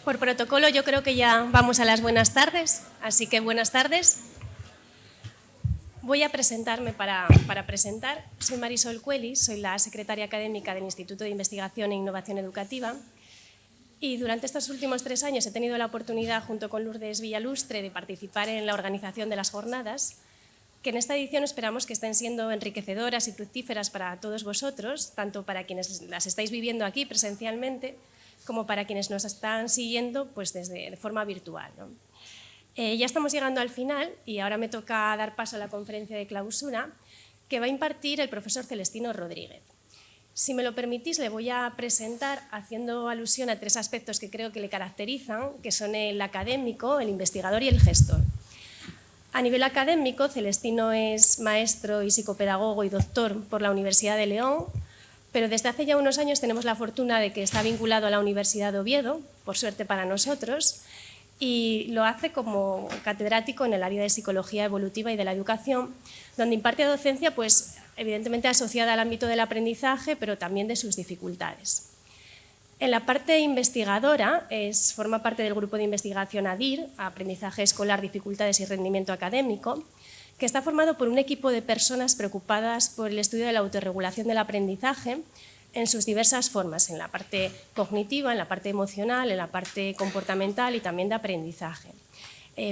Por protocolo yo creo que ya vamos a las buenas tardes, así que buenas tardes. Voy a presentarme para presentar. Soy Marisol Cuelis, soy la secretaria académica del Instituto de Investigación e Innovación Educativa y durante estos últimos 3 años he tenido la oportunidad, junto con Lourdes Villalustre, de participar en la organización de las jornadas, que en esta edición esperamos que estén siendo enriquecedoras y fructíferas para todos vosotros, tanto para quienes las estáis viviendo aquí presencialmente, como para quienes nos están siguiendo pues de forma virtual, ¿no? Ya estamos llegando al final y ahora me toca dar paso a la conferencia de clausura que va a impartir el profesor Celestino Rodríguez. Si me lo permitís, le voy a presentar haciendo alusión a 3 aspectos que creo que le caracterizan, que son el académico, el investigador y el gestor. A nivel académico, Celestino es maestro y psicopedagogo y doctor por la Universidad de León, pero desde hace ya unos años tenemos la fortuna de que está vinculado a la Universidad de Oviedo, por suerte para nosotros, y lo hace como catedrático en el área de psicología evolutiva y de la educación, donde imparte docencia, pues, evidentemente asociada al ámbito del aprendizaje, pero también de sus dificultades. En la parte investigadora, forma parte del grupo de investigación ADIR, Aprendizaje Escolar, Dificultades y Rendimiento Académico, que está formado por un equipo de personas preocupadas por el estudio de la autorregulación del aprendizaje en sus diversas formas, en la parte cognitiva, en la parte emocional, en la parte comportamental y también de aprendizaje,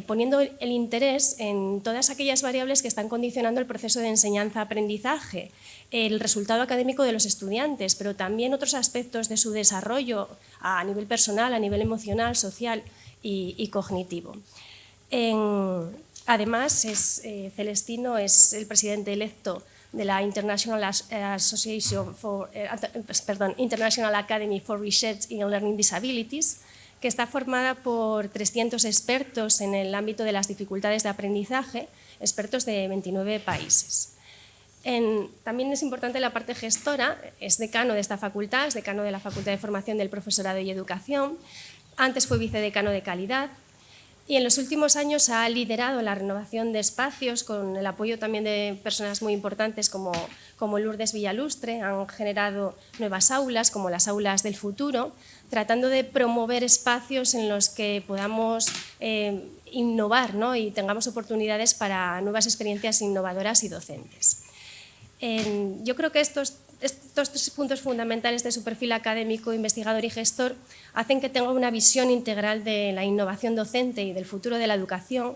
poniendo el interés en todas aquellas variables que están condicionando el proceso de enseñanza-aprendizaje, el resultado académico de los estudiantes, pero también otros aspectos de su desarrollo a nivel personal, a nivel emocional, social y cognitivo. Además, Celestino es el presidente electo de la International Academy for Research in Learning Disabilities, que está formada por 300 expertos en el ámbito de las dificultades de aprendizaje, expertos de 29 países. También es importante la parte gestora, es decano de esta facultad, es decano de la Facultad de Formación del Profesorado y Educación, antes fue vicedecano de Calidad, y en los últimos años ha liderado la renovación de espacios con el apoyo también de personas muy importantes como Lourdes Villalustre. Han generado nuevas aulas, como las aulas del futuro, tratando de promover espacios en los que podamos innovar, ¿no? Y tengamos oportunidades para nuevas experiencias innovadoras y docentes. Yo creo que estos 3 puntos fundamentales de su perfil académico, investigador y gestor hacen que tenga una visión integral de la innovación docente y del futuro de la educación,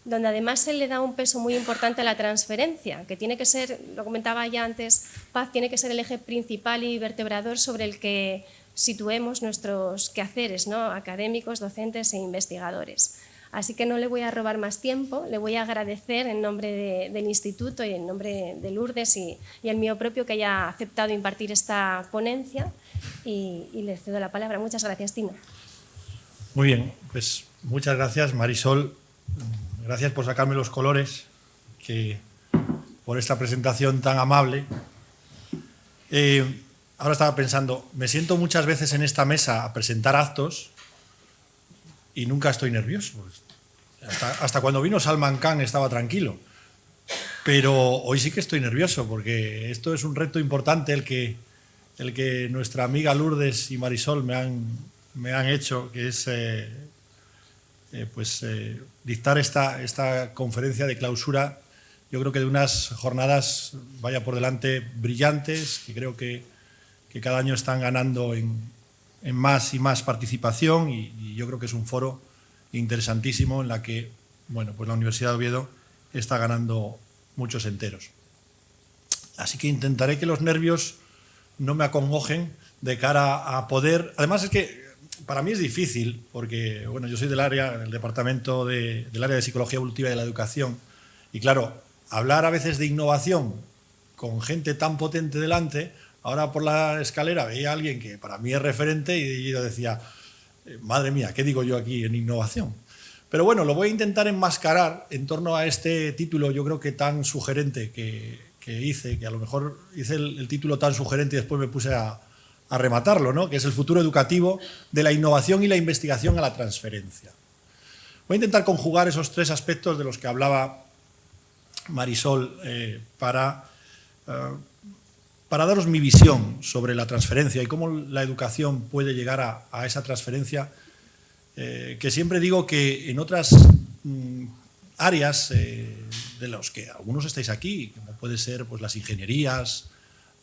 donde además se le da un peso muy importante a la transferencia, que tiene que ser, lo comentaba ya antes Paz, tiene que ser el eje principal y vertebrador sobre el que situemos nuestros quehaceres, ¿no? Académicos, docentes e investigadores. Así que no le voy a robar más tiempo, le voy a agradecer en nombre del Instituto y en nombre de Lourdes y el mío propio que haya aceptado impartir esta ponencia y le cedo la palabra. Muchas gracias, Tino. Muy bien, pues muchas gracias, Marisol. Gracias por sacarme los colores, por esta presentación tan amable. Ahora estaba pensando, me siento muchas veces en esta mesa a presentar actos y nunca estoy nervioso. Hasta cuando vino Salman Khan estaba tranquilo. Pero hoy sí que estoy nervioso porque esto es un reto importante el que nuestra amiga Lourdes y Marisol me han hecho, que es dictar esta conferencia de clausura. Yo creo que de unas jornadas vaya por delante brillantes, que creo que cada año están ganando en más y más participación y yo creo que es un foro interesantísimo en la que, bueno, pues la Universidad de Oviedo está ganando muchos enteros. Así que intentaré que los nervios no me acongojen de cara a poder... Además es que para mí es difícil porque, bueno, yo soy del departamento del área de Psicología Evolutiva y de la Educación y claro, hablar a veces de innovación con gente tan potente delante. Ahora por la escalera veía a alguien que para mí es referente y yo decía, madre mía, ¿qué digo yo aquí en innovación? Pero bueno, lo voy a intentar enmascarar en torno a este título, yo creo que tan sugerente que hice, que a lo mejor hice el título tan sugerente y después me puse a rematarlo, ¿no? Que es el futuro educativo de la innovación y la investigación a la transferencia. Voy a intentar conjugar esos 3 aspectos de los que hablaba Marisol para daros mi visión sobre la transferencia y cómo la educación puede llegar a esa transferencia que siempre digo que en otras áreas de los que algunos estáis aquí, como puede ser pues, las ingenierías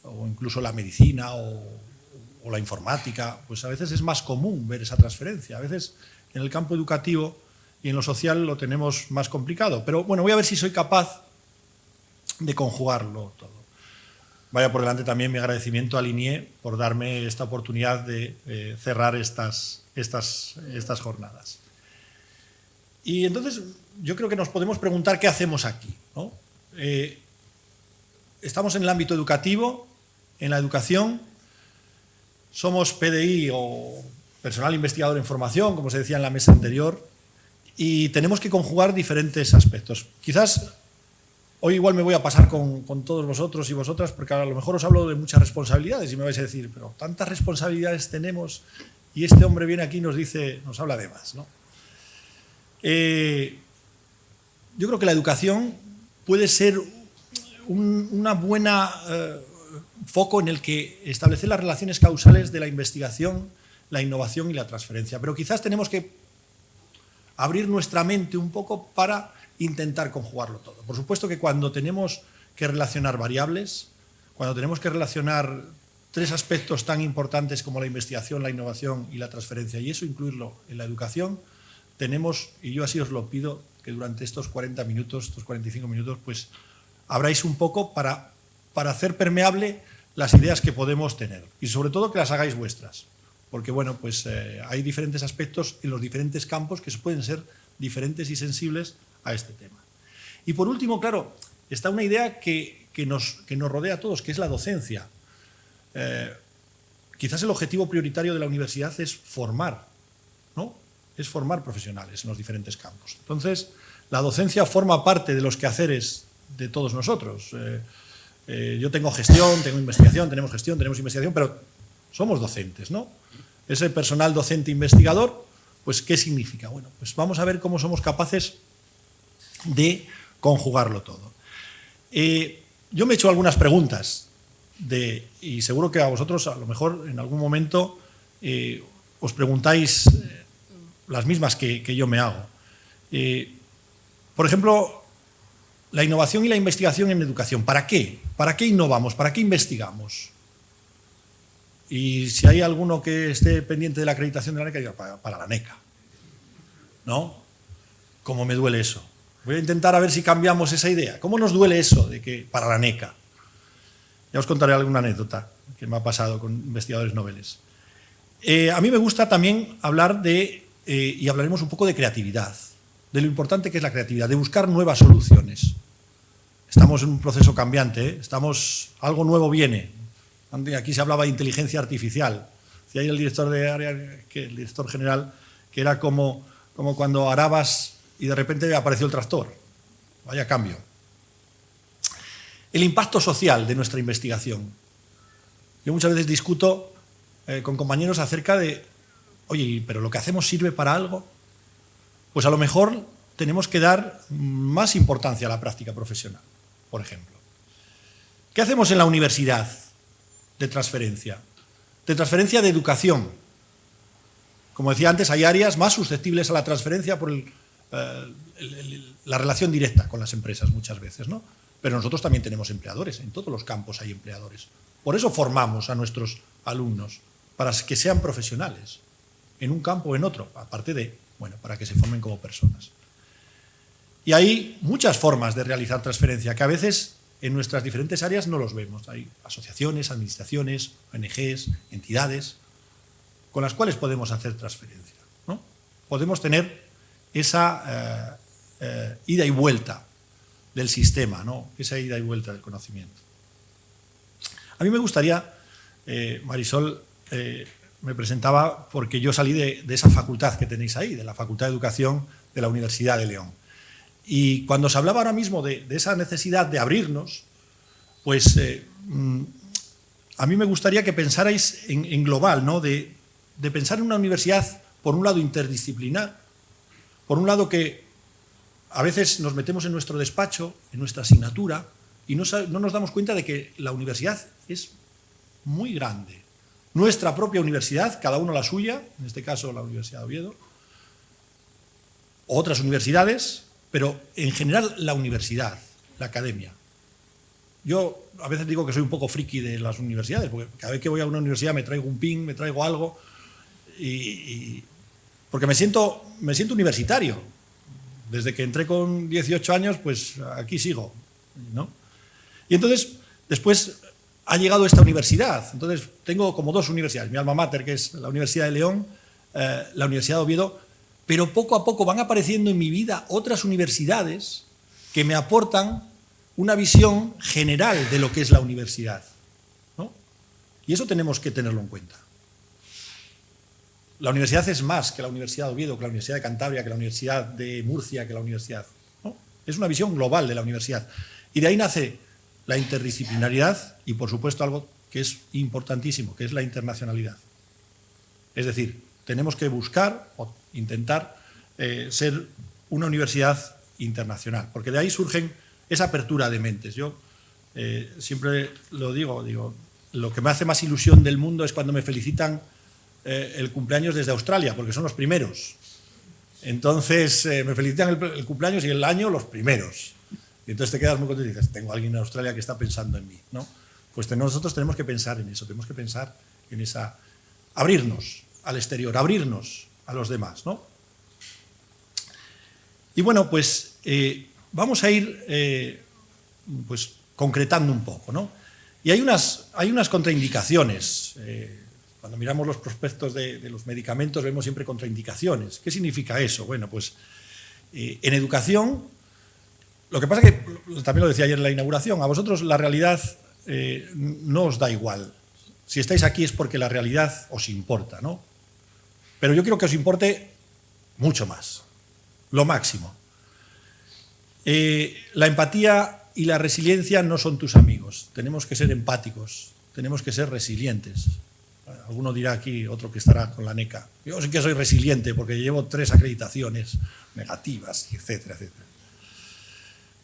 o incluso la medicina o la informática, pues a veces es más común ver esa transferencia. A veces en el campo educativo y en lo social lo tenemos más complicado. Pero bueno, voy a ver si soy capaz de conjugarlo todo. Vaya por delante también mi agradecimiento al INIE por darme esta oportunidad de cerrar estas jornadas. Y entonces yo creo que nos podemos preguntar qué hacemos aquí, ¿no? Estamos en el ámbito educativo, en la educación, somos PDI o personal investigador en formación, como se decía en la mesa anterior, y tenemos que conjugar diferentes aspectos. Quizás hoy igual me voy a pasar con todos vosotros y vosotras, porque a lo mejor os hablo de muchas responsabilidades y me vais a decir, pero tantas responsabilidades tenemos y este hombre viene aquí y nos habla de más, ¿no? Yo creo que la educación puede ser una buena foco en el que establecer las relaciones causales de la investigación, la innovación y la transferencia. Pero quizás tenemos que abrir nuestra mente un poco para intentar conjugarlo todo. Por supuesto que cuando tenemos que relacionar variables, cuando tenemos que relacionar tres aspectos tan importantes como la investigación, la innovación y la transferencia, y eso incluirlo en la educación, tenemos, y yo así os lo pido, que durante estos 40 minutos, estos 45 minutos, pues abráis un poco para hacer permeable las ideas que podemos tener y sobre todo que las hagáis vuestras, porque bueno, pues hay diferentes aspectos en los diferentes campos que pueden ser diferentes y sensibles a este tema. Y por último, claro, está una idea que nos rodea a todos, que es la docencia. Quizás el objetivo prioritario de la universidad es formar, ¿no? Es formar profesionales en los diferentes campos. Entonces, la docencia forma parte de los quehaceres de todos nosotros. Yo tengo gestión, tengo investigación, tenemos investigación, pero somos docentes, ¿no? Ese personal docente investigador, pues, ¿qué significa? Bueno, pues vamos a ver cómo somos capaces de conjugarlo todo. Yo me he hecho algunas preguntas y seguro que a vosotros a lo mejor en algún momento os preguntáis las mismas que yo me hago. Por ejemplo, la innovación y la investigación en educación. ¿Para qué? ¿Para qué innovamos? ¿Para qué investigamos? Y si hay alguno que esté pendiente de la acreditación de la NECA, diga, para la NECA. ¿No? ¿Cómo me duele eso? Voy a intentar a ver si cambiamos esa idea. ¿Cómo nos duele eso de que para la NECA? Ya os contaré alguna anécdota que me ha pasado con investigadores noveles. A mí me gusta también hablar y hablaremos un poco de creatividad, de lo importante que es la creatividad, de buscar nuevas soluciones. Estamos en un proceso cambiante, algo nuevo viene. Aquí se hablaba de inteligencia artificial. Decía ahí el director de área, el director general, que era como cuando arabas y de repente apareció el tractor. Vaya cambio. El impacto social de nuestra investigación. Yo muchas veces discuto con compañeros acerca de, oye, ¿pero lo que hacemos sirve para algo? Pues a lo mejor tenemos que dar más importancia a la práctica profesional, por ejemplo. ¿Qué hacemos en la universidad de transferencia? De transferencia de educación. Como decía antes, hay áreas más susceptibles a la transferencia por la relación directa con las empresas muchas veces, ¿no? Pero nosotros también tenemos empleadores, en todos los campos hay empleadores. Por eso formamos a nuestros alumnos, para que sean profesionales, en un campo o en otro, aparte de, bueno, para que se formen como personas. Y hay muchas formas de realizar transferencia, que a veces en nuestras diferentes áreas no los vemos. Hay asociaciones, administraciones, ONGs, entidades, con las cuales podemos hacer transferencia, ¿no? Podemos tener esa ida y vuelta del sistema, ¿no? Esa ida y vuelta del conocimiento. A mí me gustaría, Marisol me presentaba porque yo salí de esa facultad que tenéis ahí, de la Facultad de Educación de la Universidad de León. Y cuando se hablaba ahora mismo de esa necesidad de abrirnos, pues a mí me gustaría que pensarais en global, ¿no? De pensar en una universidad, por un lado, interdisciplinar, por un lado que a veces nos metemos en nuestro despacho, en nuestra asignatura, y no nos damos cuenta de que la universidad es muy grande. Nuestra propia universidad, cada uno la suya, en este caso la Universidad de Oviedo, o otras universidades, pero en general la universidad, la academia. Yo a veces digo que soy un poco friki de las universidades, porque cada vez que voy a una universidad me traigo un pin, me traigo algo, porque me siento universitario. Desde que entré con 18 años, pues aquí sigo, ¿no? Y entonces, después ha llegado esta universidad. Entonces, tengo como dos universidades. Mi alma mater, que es la Universidad de León, la Universidad de Oviedo, pero poco a poco van apareciendo en mi vida otras universidades que me aportan una visión general de lo que es la universidad, ¿no? Y eso tenemos que tenerlo en cuenta. La universidad es más que la Universidad de Oviedo, que la Universidad de Cantabria, que la Universidad de Murcia, que la universidad, ¿no? Es una visión global de la universidad. Y de ahí nace la interdisciplinaridad y, por supuesto, algo que es importantísimo, que es la internacionalidad. Es decir, tenemos que buscar o intentar ser una universidad internacional, porque de ahí surgen esa apertura de mentes. Yo siempre lo digo, lo que me hace más ilusión del mundo es cuando me felicitan el cumpleaños desde Australia, porque son los primeros. Entonces me felicitan el cumpleaños y el año los primeros. Y entonces te quedas muy contento y dices, tengo a alguien en Australia que está pensando en mí, ¿no? Pues nosotros tenemos que pensar en eso, tenemos que pensar en esa... abrirnos al exterior, abrirnos a los demás, ¿no? Y bueno, pues vamos a ir pues, concretando un poco, ¿no? Y hay unas contraindicaciones. Cuando miramos los prospectos de los medicamentos vemos siempre contraindicaciones. ¿Qué significa eso? Bueno, pues en educación, lo que pasa es que, también lo decía ayer en la inauguración, a vosotros la realidad no os da igual. Si estáis aquí es porque la realidad os importa, ¿no? Pero yo quiero que os importe mucho más, lo máximo. La empatía y la resiliencia no son tus amigos. Tenemos que ser empáticos, tenemos que ser resilientes. Alguno dirá aquí, otro que estará con la NECA, yo sí que soy resiliente porque llevo 3 acreditaciones negativas, etcétera, etcétera.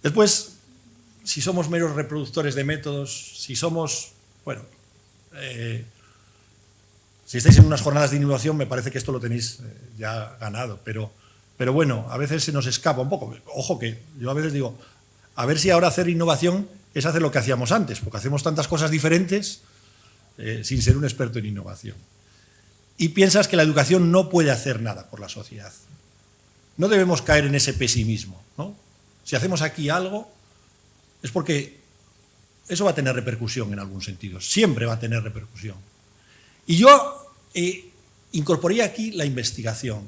Después, si somos meros reproductores de métodos, si somos, bueno, si estáis en unas jornadas de innovación, me parece que esto lo tenéis ya ganado, pero bueno, a veces se nos escapa un poco. Ojo que yo a veces digo, a ver si ahora hacer innovación es hacer lo que hacíamos antes, porque hacemos tantas cosas diferentes sin ser un experto en innovación. Y piensas que la educación no puede hacer nada por la sociedad. No debemos caer en ese pesimismo, ¿no? Si hacemos aquí algo, es porque eso va a tener repercusión en algún sentido, siempre va a tener repercusión. Y yo incorporé aquí la investigación.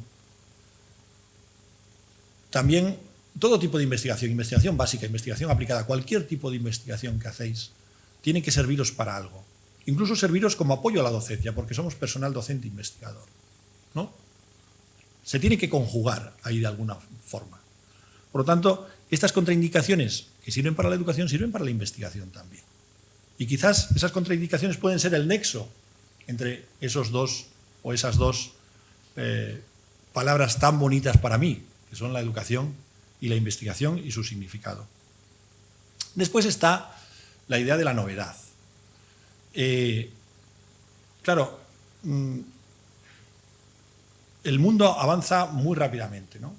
También todo tipo de investigación, investigación básica, investigación aplicada, cualquier tipo de investigación que hacéis, tiene que serviros para algo. Incluso serviros como apoyo a la docencia, porque somos personal docente investigador, ¿no? Se tiene que conjugar ahí de alguna forma. Por lo tanto, estas contraindicaciones que sirven para la educación sirven para la investigación también. Y quizás esas contraindicaciones pueden ser el nexo entre esos dos o esas dos palabras tan bonitas para mí, que son la educación y la investigación y su significado. Después está la idea de la novedad. Claro, el mundo avanza muy rápidamente, ¿no?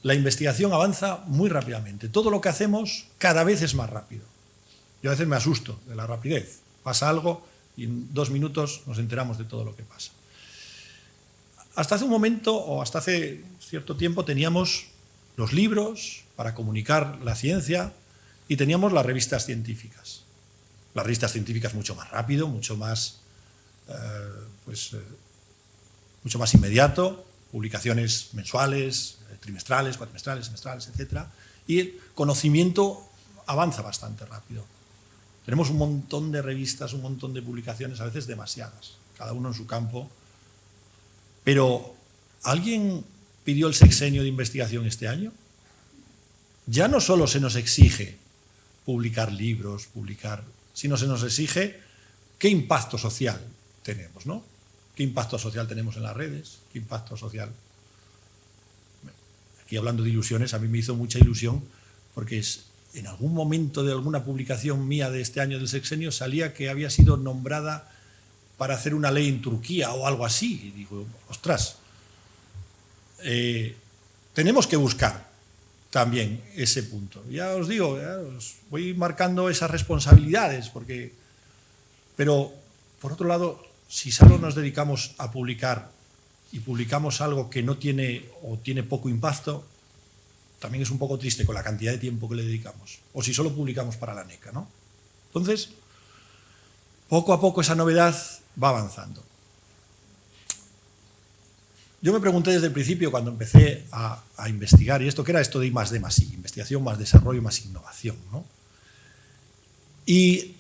La investigación avanza muy rápidamente. Todo lo que hacemos cada vez es más rápido. Yo a veces me asusto de la rapidez. Pasa algo y en 2 minutos nos enteramos de todo lo que pasa. Hasta hace un momento, o hasta hace cierto tiempo, teníamos los libros para comunicar la ciencia y teníamos las revistas científicas. Las revistas científicas mucho más rápido, mucho más inmediato, publicaciones mensuales, trimestrales, cuatrimestrales, semestrales, etc. Y el conocimiento avanza bastante rápido. Tenemos un montón de revistas, un montón de publicaciones, a veces demasiadas, cada uno en su campo. Pero, ¿alguien pidió el sexenio de investigación este año? Ya no solo se nos exige publicar libros, sino se nos exige qué impacto social tenemos, ¿no? ¿Qué impacto social tenemos en las redes? ¿Qué impacto social? Aquí hablando de ilusiones, a mí me hizo mucha ilusión porque en algún momento de alguna publicación mía de este año del sexenio salía que había sido nombrada para hacer una ley en Turquía o algo así. Y digo, ostras, tenemos que buscar también ese punto. Ya os digo, ya os voy marcando esas responsabilidades, pero por otro lado, si solo nos dedicamos a publicar y publicamos algo que no tiene o tiene poco impacto, también es un poco triste con la cantidad de tiempo que le dedicamos. O si solo publicamos para la NECA, ¿no? Entonces, poco a poco esa novedad va avanzando. Yo me pregunté desde el principio, cuando empecé a investigar, y esto, ¿qué era esto de I+D+I? Investigación más desarrollo más innovación, ¿no? Y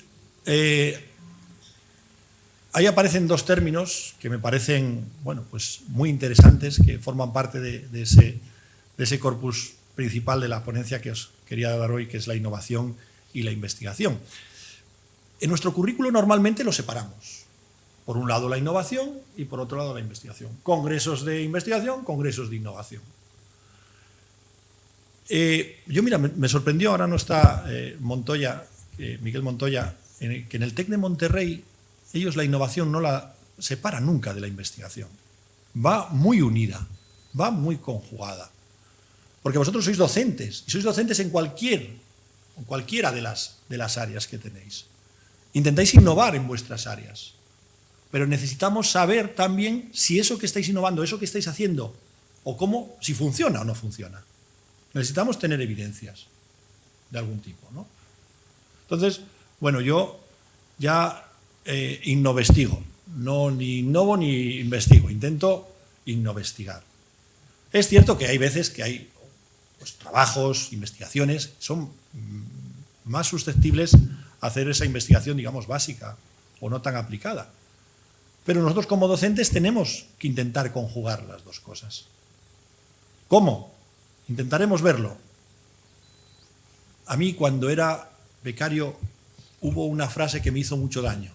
ahí aparecen dos términos que me parecen, bueno, pues muy interesantes, que forman parte de ese corpus principal de la ponencia que os quería dar hoy, que es la innovación y la investigación. En nuestro currículo normalmente lo separamos. Por un lado la innovación y por otro lado la investigación. Congresos de investigación, congresos de innovación. Mira, me sorprendió, ahora no está Montoya, Miguel Montoya, que en el TEC de Monterrey ellos la innovación no la separan nunca de la investigación. Va muy unida, va muy conjugada. Porque vosotros sois docentes, y sois docentes en cualquiera de las áreas que tenéis. Intentáis innovar en vuestras áreas. Pero necesitamos saber también si eso que estáis innovando, eso que estáis haciendo, o cómo, si funciona o no funciona. Necesitamos tener evidencias de algún tipo, ¿no? Entonces, bueno, yo ya innovestigo. No ni innovo ni investigo, intento innovestigar. Es cierto que hay veces que hay pues, trabajos, investigaciones, son más susceptibles a hacer esa investigación, digamos, básica o no tan aplicada. Pero nosotros como docentes tenemos que intentar conjugar las dos cosas. ¿Cómo? Intentaremos verlo. A mí, cuando era becario, hubo una frase que me hizo mucho daño.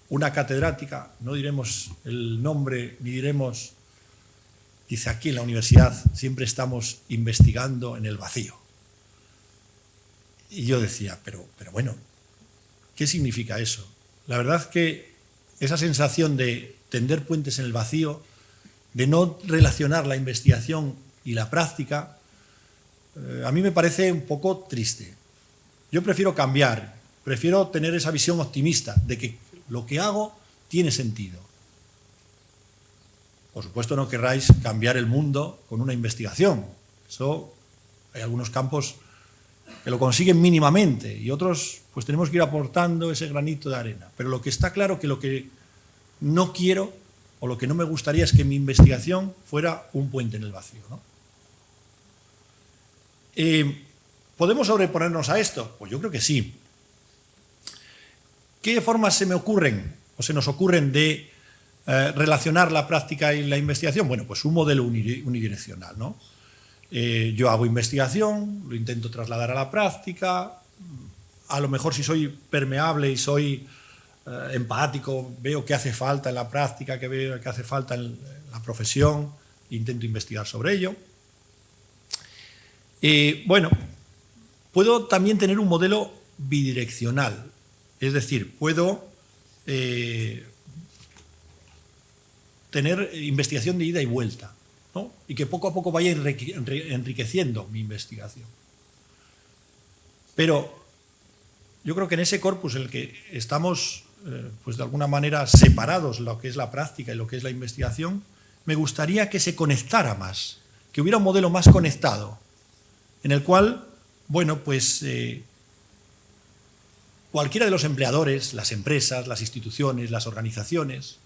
Una catedrática, no diremos el nombre ni diremos, dice, aquí en la universidad siempre estamos investigando en el vacío. Y yo decía, pero bueno, ¿qué significa eso? La verdad que esa sensación de tender puentes en el vacío, de no relacionar la investigación y la práctica, a mí me parece un poco triste. Yo prefiero cambiar, prefiero tener esa visión optimista de que lo que hago tiene sentido. Por supuesto no querráis cambiar el mundo con una investigación. Eso, hay algunos campos que lo consiguen mínimamente y otros pues tenemos que ir aportando ese granito de arena. Pero lo que está claro que lo que no quiero o lo que no me gustaría es que mi investigación fuera un puente en el vacío, ¿no? ¿Podemos sobreponernos a esto? Pues yo creo que sí. ¿Qué formas se me ocurren o se nos ocurren de relacionar la práctica y la investigación? Bueno, pues un modelo unidireccional, ¿no? Yo hago investigación, lo intento trasladar a la práctica, a lo mejor si soy permeable y soy empático, veo qué hace falta en la práctica, qué veo que hace falta en la profesión, intento investigar sobre ello. Bueno, puedo también tener un modelo bidireccional, es decir, puedo tener investigación de ida y vuelta, ¿no? Y que poco a poco vaya enriqueciendo mi investigación. Pero yo creo que en ese corpus en el que estamos, pues de alguna manera separados lo que es la práctica y lo que es la investigación, me gustaría que se conectara más, que hubiera un modelo más conectado, en el cual, bueno, pues cualquiera de los empleadores, las empresas, las instituciones, las organizaciones,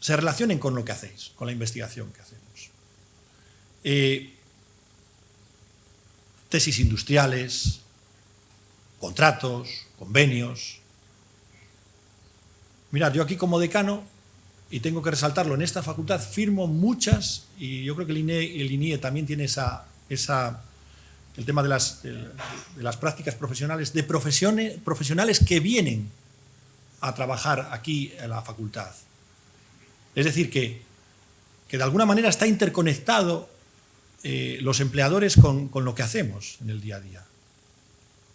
se relacionen con lo que hacéis, con la investigación que hacemos. Tesis industriales, contratos, convenios. Mirad, yo aquí como decano, y tengo que resaltarlo, en esta facultad firmo muchas, y yo creo que el INIE también tiene el tema de las prácticas profesionales, de profesionales que vienen a trabajar aquí en la facultad. Es decir, que de alguna manera está interconectado los empleadores con lo que hacemos en el día a día.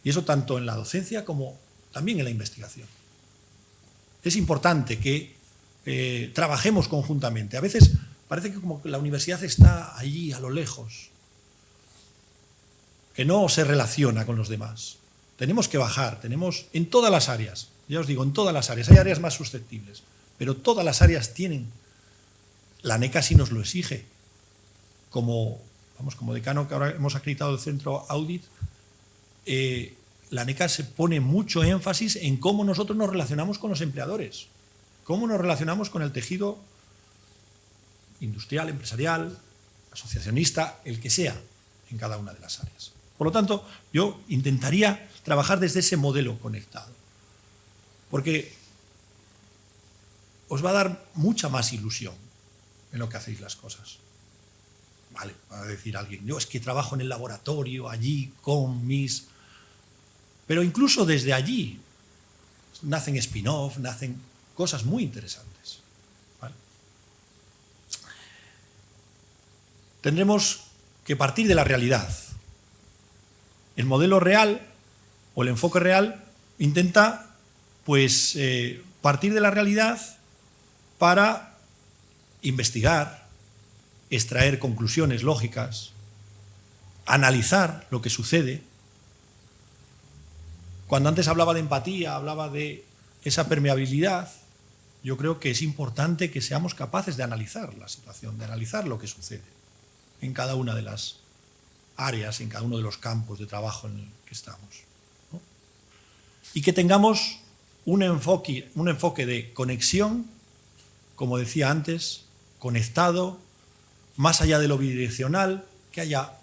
Y eso tanto en la docencia como también en la investigación. Es importante que trabajemos conjuntamente. A veces parece que como que la universidad está allí a lo lejos, que no se relaciona con los demás. Tenemos que bajar, tenemos en todas las áreas, ya os digo, en todas las áreas, hay áreas más susceptibles, pero todas las áreas tienen. La NECA sí nos lo exige. Como decano que ahora hemos acreditado el centro Audit, la NECA se pone mucho énfasis en cómo nosotros nos relacionamos con los empleadores, cómo nos relacionamos con el tejido industrial, empresarial, asociacionista, el que sea, en cada una de las áreas. Por lo tanto, yo intentaría trabajar desde ese modelo conectado, porque os va a dar mucha más ilusión en lo que hacéis las cosas. Vale, va a decir alguien, yo es que trabajo en el laboratorio, allí, con mis... Pero incluso desde allí nacen spin-off, nacen cosas muy interesantes. ¿Vale? Tendremos que partir de la realidad. El modelo real o el enfoque real intenta pues, partir de la realidad para investigar, extraer conclusiones lógicas, analizar lo que sucede. Cuando antes hablaba de empatía, hablaba de esa permeabilidad, yo creo que es importante que seamos capaces de analizar la situación, de analizar lo que sucede en cada una de las áreas, en cada uno de los campos de trabajo en el que estamos, ¿no? Y que tengamos un enfoque de conexión, como decía antes, conectado, más allá de lo bidireccional, que haya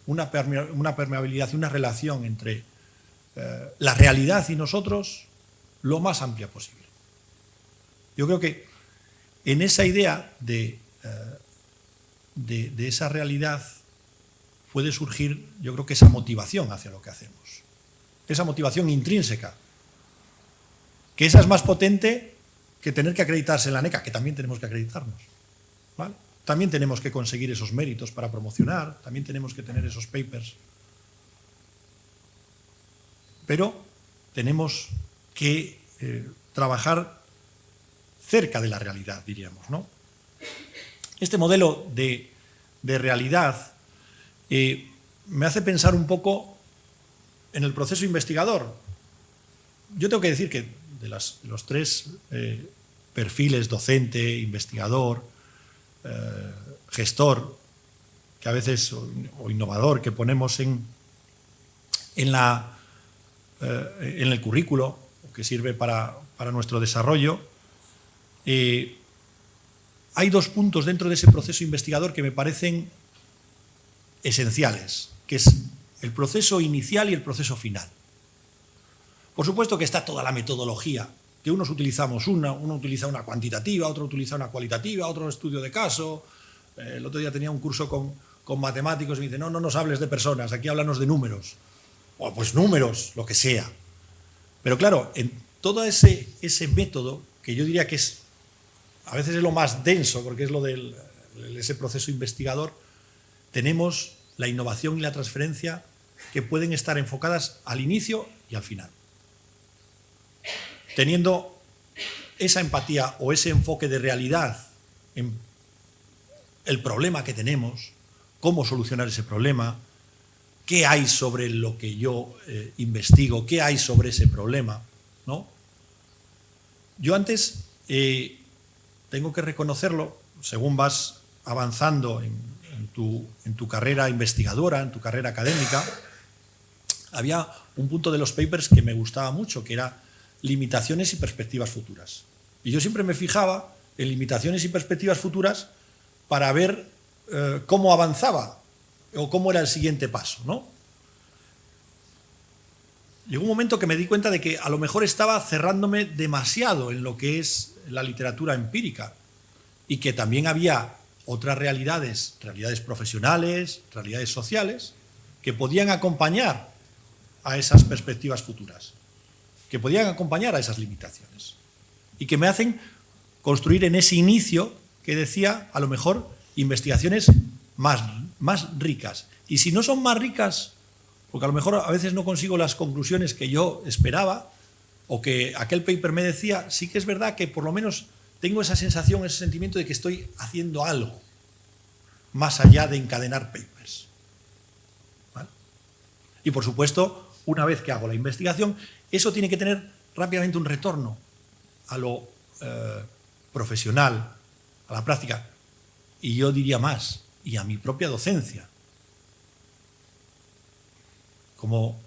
una permeabilidad y una relación entre la realidad y nosotros lo más amplia posible. Yo creo que en esa idea de esa realidad puede surgir, yo creo que esa motivación hacia lo que hacemos, esa motivación intrínseca, que esa es más potente que tener que acreditarse en la NECA, que también tenemos que acreditarnos, ¿vale? También tenemos que conseguir esos méritos para promocionar, también tenemos que tener esos papers. Pero tenemos que trabajar cerca de la realidad, diríamos, ¿no? Este modelo de realidad me hace pensar un poco en el proceso investigador. Yo tengo que decir que de los tres perfiles, docente, investigador, gestor, que a veces, o innovador, que ponemos en el currículo, que sirve para nuestro desarrollo, hay dos puntos dentro de ese proceso investigador que me parecen esenciales, que es el proceso inicial y el proceso final. Por supuesto que está toda la metodología, que unos utilizamos uno utiliza una cuantitativa, otro utiliza una cualitativa, otro estudio de caso. El otro día tenía un curso con matemáticos y me dice, no nos hables de personas, aquí háblanos de números. O pues números, lo que sea. Pero claro, en todo ese método, que yo diría que es, a veces es lo más denso, porque es lo de ese proceso investigador, tenemos la innovación y la transferencia que pueden estar enfocadas al inicio y al final. Teniendo esa empatía o ese enfoque de realidad en el problema que tenemos, cómo solucionar ese problema, qué hay sobre lo que yo investigo, qué hay sobre ese problema, ¿no? Yo antes, tengo que reconocerlo, según vas avanzando en tu carrera investigadora, en tu carrera académica, había un punto de los papers que me gustaba mucho, que era limitaciones y perspectivas futuras. Y yo siempre me fijaba en limitaciones y perspectivas futuras para ver cómo avanzaba o cómo era el siguiente paso, ¿no? Llegó un momento que me di cuenta de que a lo mejor estaba cerrándome demasiado en lo que es la literatura empírica y que también había otras realidades profesionales, realidades sociales, que podían acompañar a esas perspectivas futuras, que podían acompañar a esas limitaciones y que me hacen construir en ese inicio que decía, a lo mejor, investigaciones más ricas. Y si no son más ricas, porque a lo mejor a veces no consigo las conclusiones que yo esperaba o que aquel paper me decía, sí que es verdad que por lo menos tengo esa sensación, ese sentimiento de que estoy haciendo algo, más allá de encadenar papers. ¿Vale? Y por supuesto, una vez que hago la investigación, eso tiene que tener rápidamente un retorno a lo profesional, a la práctica, y yo diría más, y a mi propia docencia. Como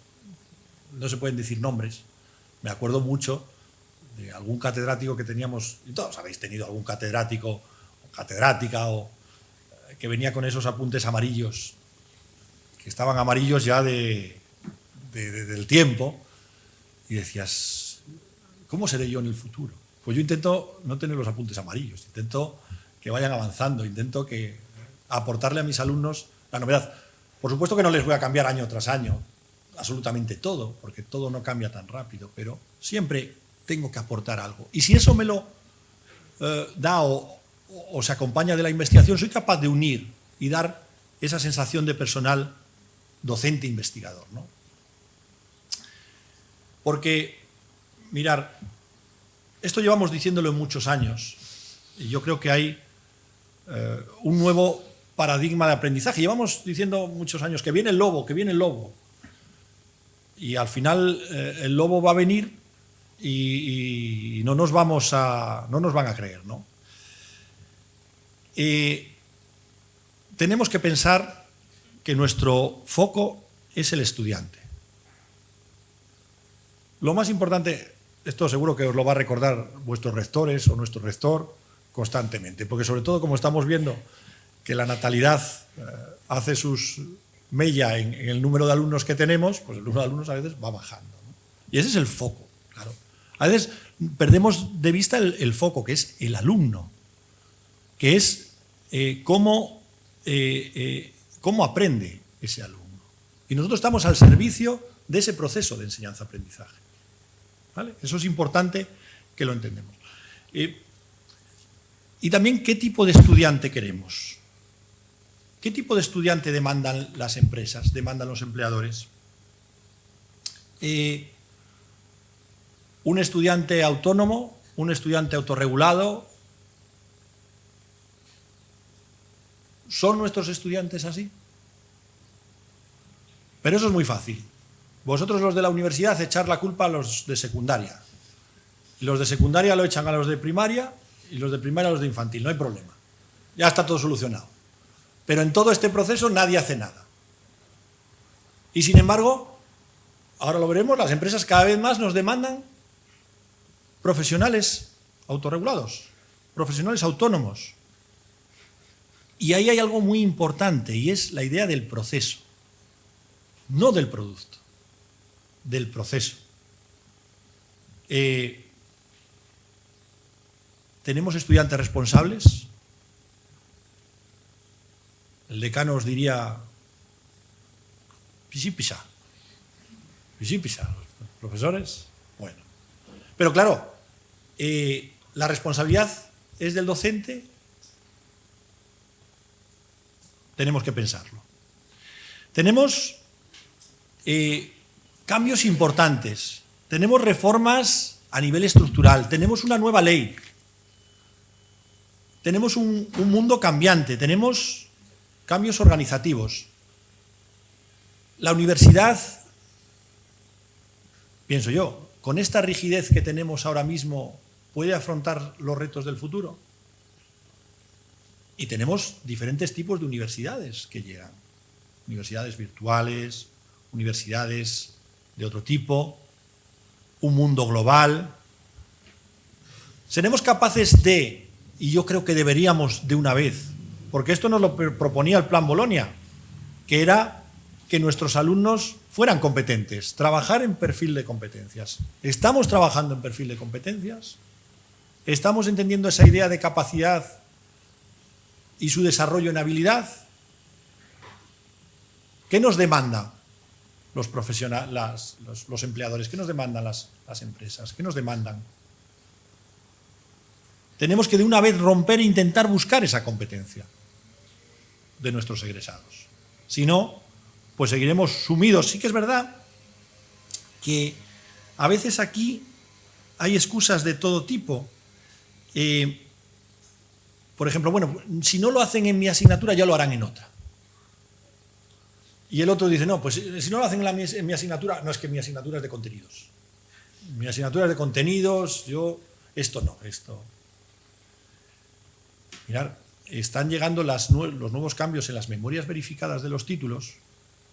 no se pueden decir nombres, me acuerdo mucho de algún catedrático que teníamos, y todos habéis tenido algún catedrático o catedrática que venía con esos apuntes amarillos, que estaban amarillos ya del tiempo, y decías, ¿cómo seré yo en el futuro? Pues yo intento no tener los apuntes amarillos, intento que vayan avanzando, intento aportarle a mis alumnos la novedad. Por supuesto que no les voy a cambiar año tras año absolutamente todo, porque todo no cambia tan rápido, pero siempre tengo que aportar algo. Y si eso me lo da o se acompaña de la investigación, soy capaz de unir y dar esa sensación de personal docente-investigador, ¿no? Porque, mirar, esto llevamos diciéndolo en muchos años, y yo creo que hay un nuevo paradigma de aprendizaje. Llevamos diciendo muchos años que viene el lobo, que viene el lobo. Y al final el lobo va a venir y no nos van a creer, ¿no? Tenemos que pensar que nuestro foco es el estudiante. Lo más importante, esto seguro que os lo va a recordar vuestros rectores o nuestro rector constantemente, porque sobre todo como estamos viendo que la natalidad hace sus mella en el número de alumnos que tenemos, pues el número de alumnos a veces va bajando, ¿no? Y ese es el foco, claro. A veces perdemos de vista el foco, que es el alumno, que es cómo aprende ese alumno. Y nosotros estamos al servicio de ese proceso de enseñanza-aprendizaje, ¿vale? Eso es importante que lo entendemos. Y también qué tipo de estudiante queremos. ¿Qué tipo de estudiante demandan las empresas, demandan los empleadores? ¿Un estudiante autónomo? ¿Un estudiante autorregulado? ¿Son nuestros estudiantes así? Pero eso es muy fácil. Vosotros los de la universidad echar la culpa a los de secundaria. Y los de secundaria lo echan a los de primaria y los de primaria a los de infantil. No hay problema. Ya está todo solucionado. Pero en todo este proceso nadie hace nada. Y sin embargo, ahora lo veremos, las empresas cada vez más nos demandan profesionales autorregulados, profesionales autónomos. Y ahí hay algo muy importante y es la idea del proceso, no del producto, del proceso. ¿Tenemos estudiantes responsables? El decano os diría, pisipisa, los profesores, bueno. Pero claro, la responsabilidad es del docente, tenemos que pensarlo. Tenemos cambios importantes, tenemos reformas a nivel estructural, tenemos una nueva ley, tenemos un mundo cambiante, tenemos cambios organizativos. La universidad, pienso yo, con esta rigidez que tenemos ahora mismo, ¿puede afrontar los retos del futuro? Y tenemos diferentes tipos de universidades que llegan. Universidades virtuales, universidades de otro tipo, un mundo global. ¿Seremos capaces de, y yo creo que deberíamos de una vez, porque esto nos lo proponía el Plan Bolonia, que era que nuestros alumnos fueran competentes, trabajar en perfil de competencias. ¿Estamos trabajando en perfil de competencias? ¿Estamos entendiendo esa idea de capacidad y su desarrollo en habilidad? ¿Qué nos demandan los profesionales, los empleadores? ¿Qué nos demandan las empresas? ¿Qué nos demandan? Tenemos que de una vez romper e intentar buscar esa competencia de nuestros egresados. Si no, pues seguiremos sumidos. Sí que es verdad que a veces aquí hay excusas de todo tipo. por ejemplo, bueno, si no lo hacen en mi asignatura, ya lo harán en otra. Y el otro dice, no, pues si no lo hacen en mi asignatura, no, es que mi asignatura es de contenidos. Mi asignatura es de contenidos, esto no, esto... Mirad, están llegando los nuevos cambios en las memorias verificadas de los títulos,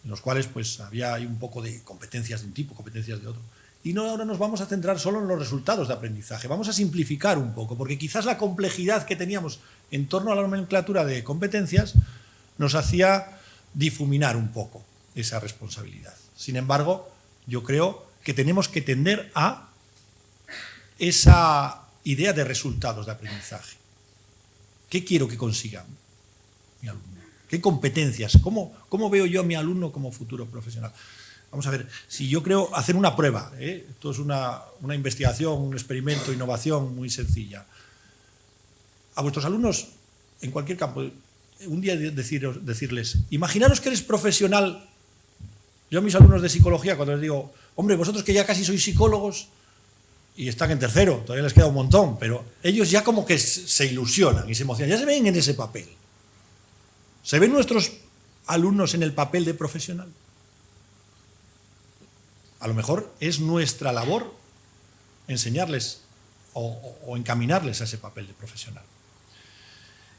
en los cuales pues había un poco de competencias de un tipo, competencias de otro. Y no, ahora nos vamos a centrar solo en los resultados de aprendizaje. Vamos a simplificar un poco, porque quizás la complejidad que teníamos en torno a la nomenclatura de competencias nos hacía difuminar un poco esa responsabilidad. Sin embargo, yo creo que tenemos que tender a esa idea de resultados de aprendizaje. ¿Qué quiero que consiga mi alumno? ¿Qué competencias? ¿Cómo veo yo a mi alumno como futuro profesional? Vamos a ver, si yo creo hacer una prueba, esto es una investigación, un experimento, innovación muy sencilla. A vuestros alumnos, en cualquier campo, un día decirles, imaginaros que eres profesional. Yo a mis alumnos de psicología, cuando les digo, hombre, vosotros que ya casi sois psicólogos y están en tercero, todavía les queda un montón, pero ellos ya como que se ilusionan y se emocionan, ya se ven en ese papel. ¿Se ven nuestros alumnos en el papel de profesional? A lo mejor es nuestra labor enseñarles o encaminarles a ese papel de profesional.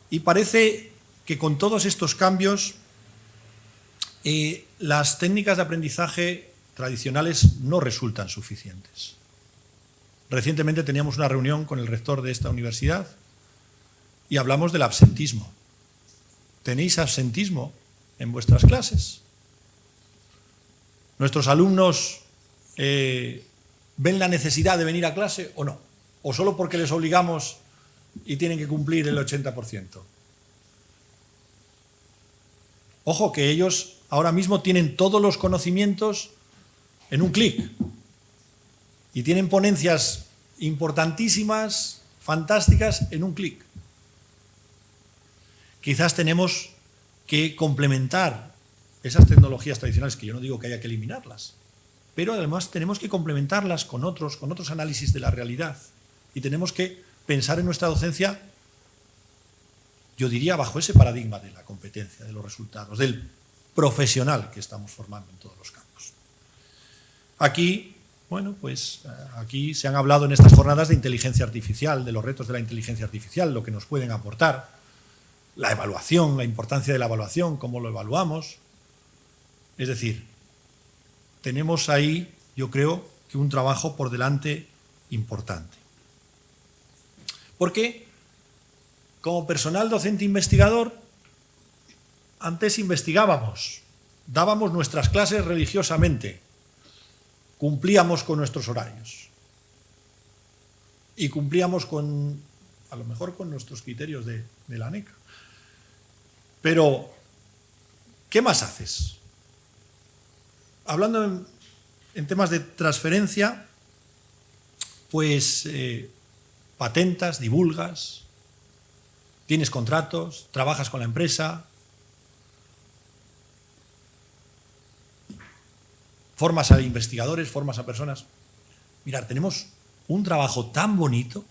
Y parece que con todos estos cambios las técnicas de aprendizaje tradicionales no resultan suficientes. Recientemente teníamos una reunión con el rector de esta universidad y hablamos del absentismo. ¿Tenéis absentismo en vuestras clases? ¿Nuestros alumnos ven la necesidad de venir a clase o no? ¿O solo porque les obligamos y tienen que cumplir el 80%? Ojo, que ellos ahora mismo tienen todos los conocimientos en un clic y tienen ponencias importantísimas, fantásticas, en un clic. Quizás tenemos que complementar esas tecnologías tradicionales, que yo no digo que haya que eliminarlas, pero además tenemos que complementarlas con otros análisis de la realidad y tenemos que pensar en nuestra docencia, yo diría, bajo ese paradigma de la competencia, de los resultados, del profesional que estamos formando en todos los campos. Aquí, bueno, pues aquí se han hablado en estas jornadas de inteligencia artificial, de los retos de la inteligencia artificial, lo que nos pueden aportar, la evaluación, la importancia de la evaluación, cómo lo evaluamos. Es decir, tenemos ahí, yo creo, que un trabajo por delante importante. Porque como personal docente investigador, antes investigábamos, dábamos nuestras clases religiosamente, cumplíamos con nuestros horarios y cumplíamos a lo mejor con nuestros criterios de la ANECA. Pero, ¿qué más haces? Hablando en temas de transferencia, pues patentas, divulgas, tienes contratos, trabajas con la empresa, formas a investigadores, formas a personas. Mirad, tenemos un trabajo tan bonito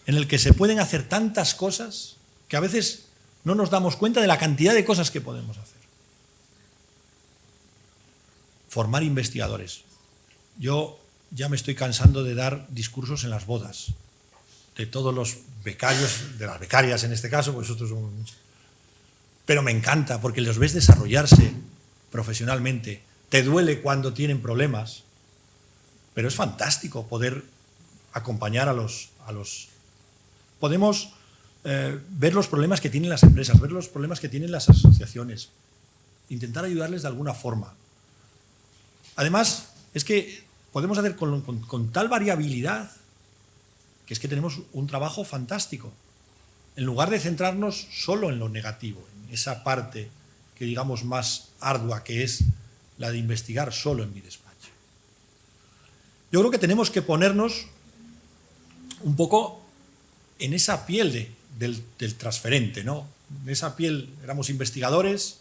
en el que se pueden hacer tantas cosas que a veces no nos damos cuenta de la cantidad de cosas que podemos hacer. Formar investigadores. Yo ya me estoy cansando de dar discursos en las bodas, de todos los becarios, de las becarias en este caso, pues otros son... Pero me encanta porque los ves desarrollarse profesionalmente. Te duele cuando tienen problemas, pero es fantástico poder acompañar a los... Podemos ver los problemas que tienen las empresas, ver los problemas que tienen las asociaciones, intentar ayudarles de alguna forma. Además, es que podemos hacer con tal variabilidad que es que tenemos un trabajo fantástico. En lugar de centrarnos solo en lo negativo, en esa parte que digamos más ardua, que es la de investigar solo en mi despacho. Yo creo que tenemos que ponernos un poco en esa piel del transferente, ¿no? En esa piel éramos investigadores,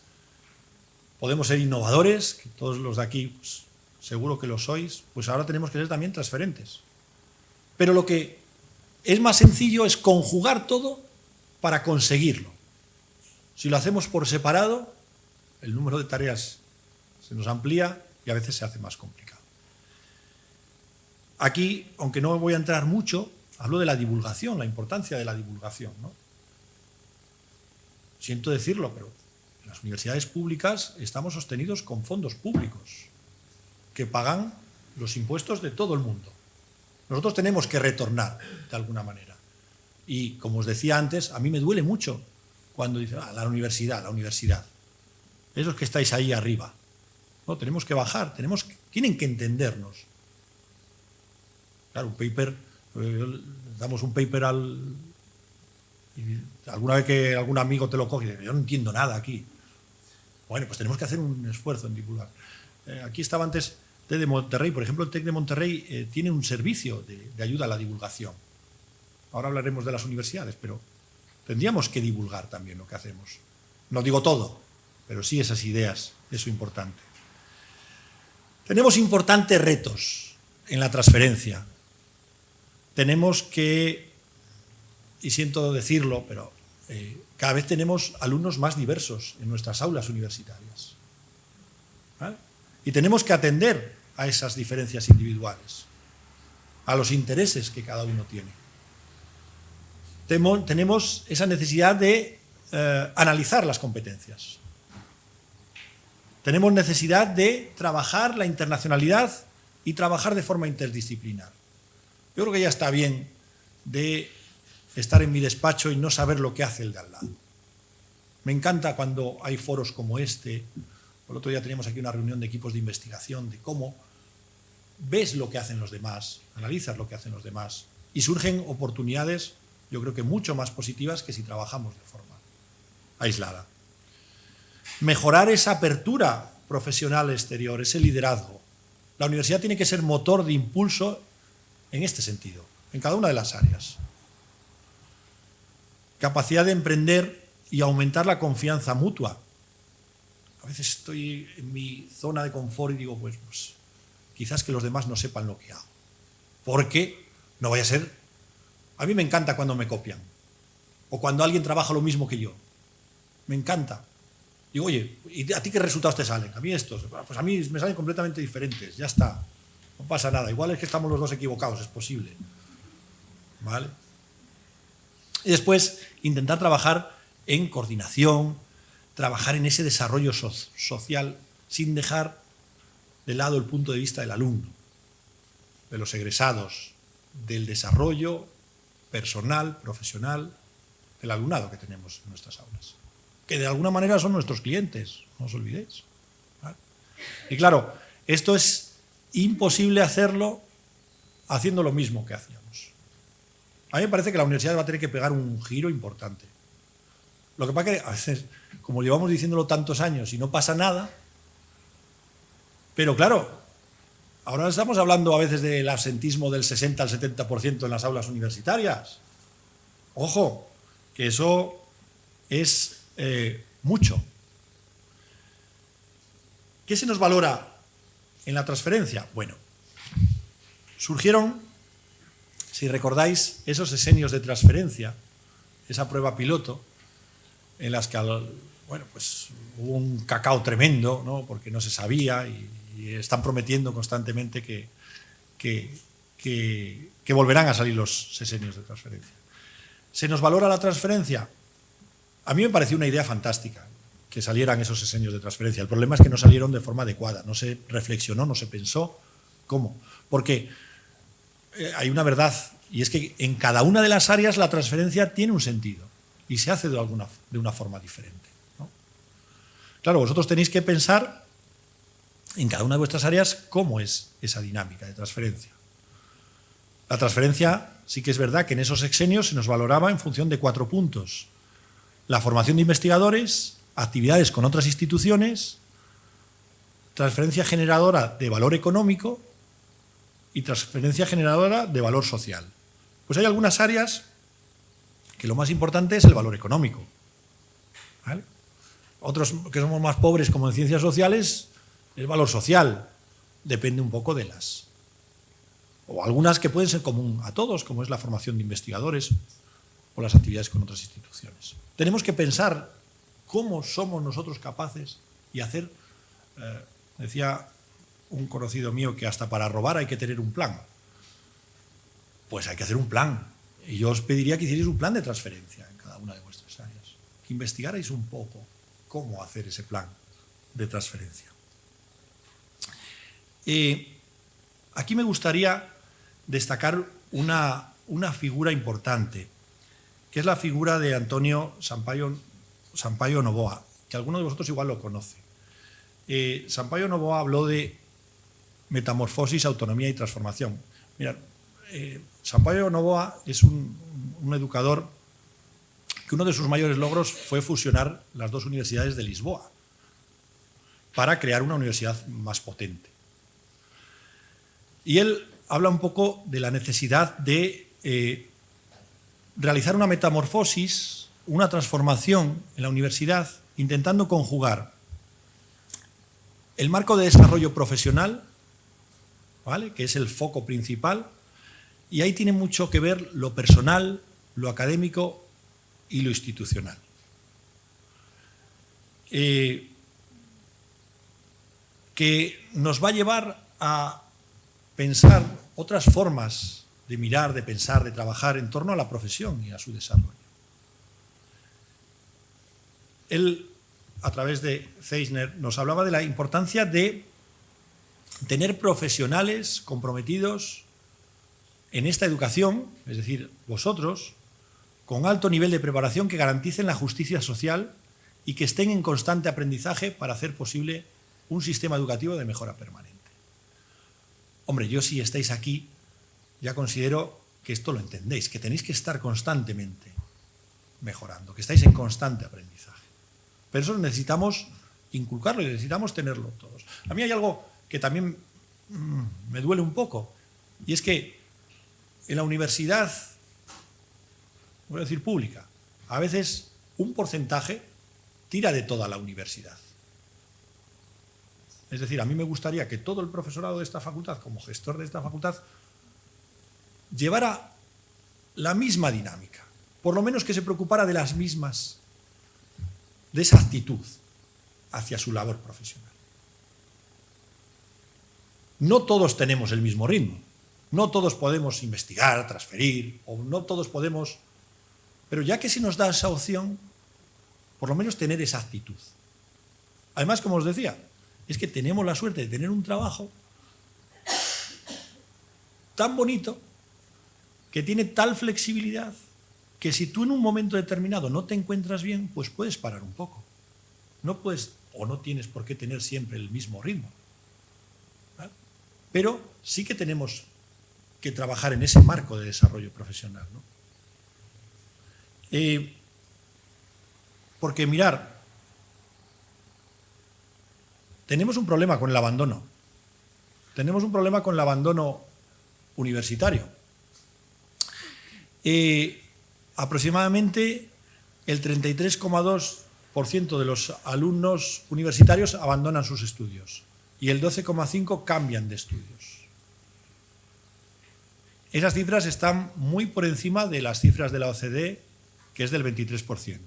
podemos ser innovadores, que todos los de aquí pues, seguro que lo sois, pues ahora tenemos que ser también transferentes. Pero lo que es más sencillo es conjugar todo para conseguirlo. Si lo hacemos por separado, el número de tareas se nos amplía y a veces se hace más complicado. Aquí, aunque no voy a entrar mucho, hablo de la divulgación, la importancia de la divulgación, ¿no? Siento decirlo, pero en las universidades públicas estamos sostenidos con fondos públicos que pagan los impuestos de todo el mundo. Nosotros tenemos que retornar de alguna manera. Y, como os decía antes, a mí me duele mucho cuando dicen, la universidad. Esos que estáis ahí arriba. No, tenemos que bajar, tienen que entendernos. Claro, un paper, damos un paper y alguna vez que algún amigo te lo coge y dice, yo no entiendo nada aquí. Bueno, pues tenemos que hacer un esfuerzo en divulgar. Aquí estaba antes TEC de Monterrey, por ejemplo, el TEC de Monterrey tiene un servicio de ayuda a la divulgación. Ahora hablaremos de las universidades, pero tendríamos que divulgar también lo que hacemos. No digo todo, pero sí esas ideas, eso es importante. Tenemos importantes retos en la transferencia. Tenemos que, y siento decirlo, pero cada vez tenemos alumnos más diversos en nuestras aulas universitarias. ¿Vale? Y tenemos que atender a esas diferencias individuales, a los intereses que cada uno tiene. Tenemos esa necesidad de analizar las competencias. Tenemos necesidad de trabajar la internacionalidad y trabajar de forma interdisciplinar. Yo creo que ya está bien de estar en mi despacho y no saber lo que hace el de al lado. Me encanta cuando hay foros como este. El otro día teníamos aquí una reunión de equipos de investigación de cómo ves lo que hacen los demás, analizas lo que hacen los demás y surgen oportunidades, yo creo que mucho más positivas que si trabajamos de forma aislada. Mejorar esa apertura profesional exterior, ese liderazgo. La universidad tiene que ser motor de impulso en este sentido, en cada una de las áreas. Capacidad de emprender y aumentar la confianza mutua. A veces estoy en mi zona de confort y digo, pues quizás que los demás no sepan lo que hago. Porque no vaya a ser... A mí me encanta cuando me copian. O cuando alguien trabaja lo mismo que yo. Me encanta. Digo, oye, ¿y a ti qué resultados te salen? A mí estos. Pues a mí me salen completamente diferentes. Ya está. No pasa nada. Igual es que estamos los dos equivocados. Es posible. ¿Vale? Y después, intentar trabajar en coordinación, trabajar en ese desarrollo social sin dejar de lado el punto de vista del alumno, de los egresados, del desarrollo personal, profesional, del alumnado que tenemos en nuestras aulas. Que de alguna manera son nuestros clientes, no os olvidéis. ¿Vale? Y claro, esto es imposible hacerlo haciendo lo mismo que hacíamos. A mí me parece que la universidad va a tener que pegar un giro importante. Lo que pasa es que a veces, como llevamos diciéndolo tantos años y no pasa nada, pero claro, ahora estamos hablando a veces del absentismo del 60 al 70% en las aulas universitarias. Ojo, que eso es mucho. ¿Qué se nos valora en la transferencia? Bueno, surgieron, si recordáis, esos sesenios de transferencia, esa prueba piloto, en las que pues, hubo un cacao tremendo, ¿no? Porque no se sabía y están prometiendo constantemente que volverán a salir los sesenios de transferencia. ¿Se nos valora la transferencia? A mí me pareció una idea fantástica que salieran esos sesenios de transferencia. El problema es que no salieron de forma adecuada, no se reflexionó, no se pensó cómo. Porque hay una verdad, y es que en cada una de las áreas la transferencia tiene un sentido y se hace de una forma diferente, ¿no? Claro, vosotros tenéis que pensar en cada una de vuestras áreas cómo es esa dinámica de transferencia. La transferencia sí que es verdad que en esos sexenios se nos valoraba en función de 4 puntos. La formación de investigadores, actividades con otras instituciones, transferencia generadora de valor económico y transferencia generadora de valor social. Pues hay algunas áreas que lo más importante es el valor económico, ¿vale? Otros que somos más pobres, como en ciencias sociales, el valor social. Depende un poco de las... O algunas que pueden ser común a todos, como es la formación de investigadores o las actividades con otras instituciones. Tenemos que pensar cómo somos nosotros capaces y hacer, decía un conocido mío que hasta para robar hay que tener un plan. Pues hay que hacer un plan. Y yo os pediría que hicierais un plan de transferencia en cada una de vuestras áreas, que investigarais un poco cómo hacer ese plan de transferencia. Aquí me gustaría destacar una figura importante, que es la figura de Antonio Sampaio Novoa, que alguno de vosotros igual lo conoce. Sampaio Novoa habló de metamorfosis, autonomía y transformación. Mirad, Sampaio Novoa es un educador que uno de sus mayores logros fue fusionar las dos universidades de Lisboa para crear una universidad más potente. Y él habla un poco de la necesidad de realizar una metamorfosis, una transformación en la universidad, intentando conjugar el marco de desarrollo profesional, ¿vale?, que es el foco principal, y ahí tiene mucho que ver lo personal, lo académico y lo institucional. Que nos va a llevar a pensar otras formas de mirar, de pensar, de trabajar en torno a la profesión y a su desarrollo. Él, a través de Zeissner, nos hablaba de la importancia de tener profesionales comprometidos en esta educación, es decir, vosotros, con alto nivel de preparación que garanticen la justicia social y que estén en constante aprendizaje para hacer posible un sistema educativo de mejora permanente. Hombre, yo si estáis aquí, ya considero que esto lo entendéis, que tenéis que estar constantemente mejorando, que estáis en constante aprendizaje. Pero eso necesitamos inculcarlo y necesitamos tenerlo todos. A mí hay algo que también me duele un poco, y es que en la universidad, voy a decir pública, a veces un porcentaje tira de toda la universidad. Es decir, a mí me gustaría que todo el profesorado de esta facultad, como gestor de esta facultad, llevara la misma dinámica, por lo menos que se preocupara de las mismas, de esa actitud hacia su labor profesional. No todos tenemos el mismo ritmo, no todos podemos investigar, transferir, o no todos podemos, pero ya que se nos da esa opción, por lo menos tener esa actitud. Además, como os decía, es que tenemos la suerte de tener un trabajo tan bonito, que tiene tal flexibilidad, que si tú en un momento determinado no te encuentras bien, pues puedes parar un poco. No puedes o no tienes por qué tener siempre el mismo ritmo, ¿vale? Pero sí que tenemos que trabajar en ese marco de desarrollo profesional, ¿no? Porque mirar, tenemos un problema con el abandono. Tenemos un problema con el abandono universitario. Aproximadamente el 33,2% de los alumnos universitarios abandonan sus estudios y el 12,5% cambian de estudios. Esas cifras están muy por encima de las cifras de la OCDE, que es del 23%.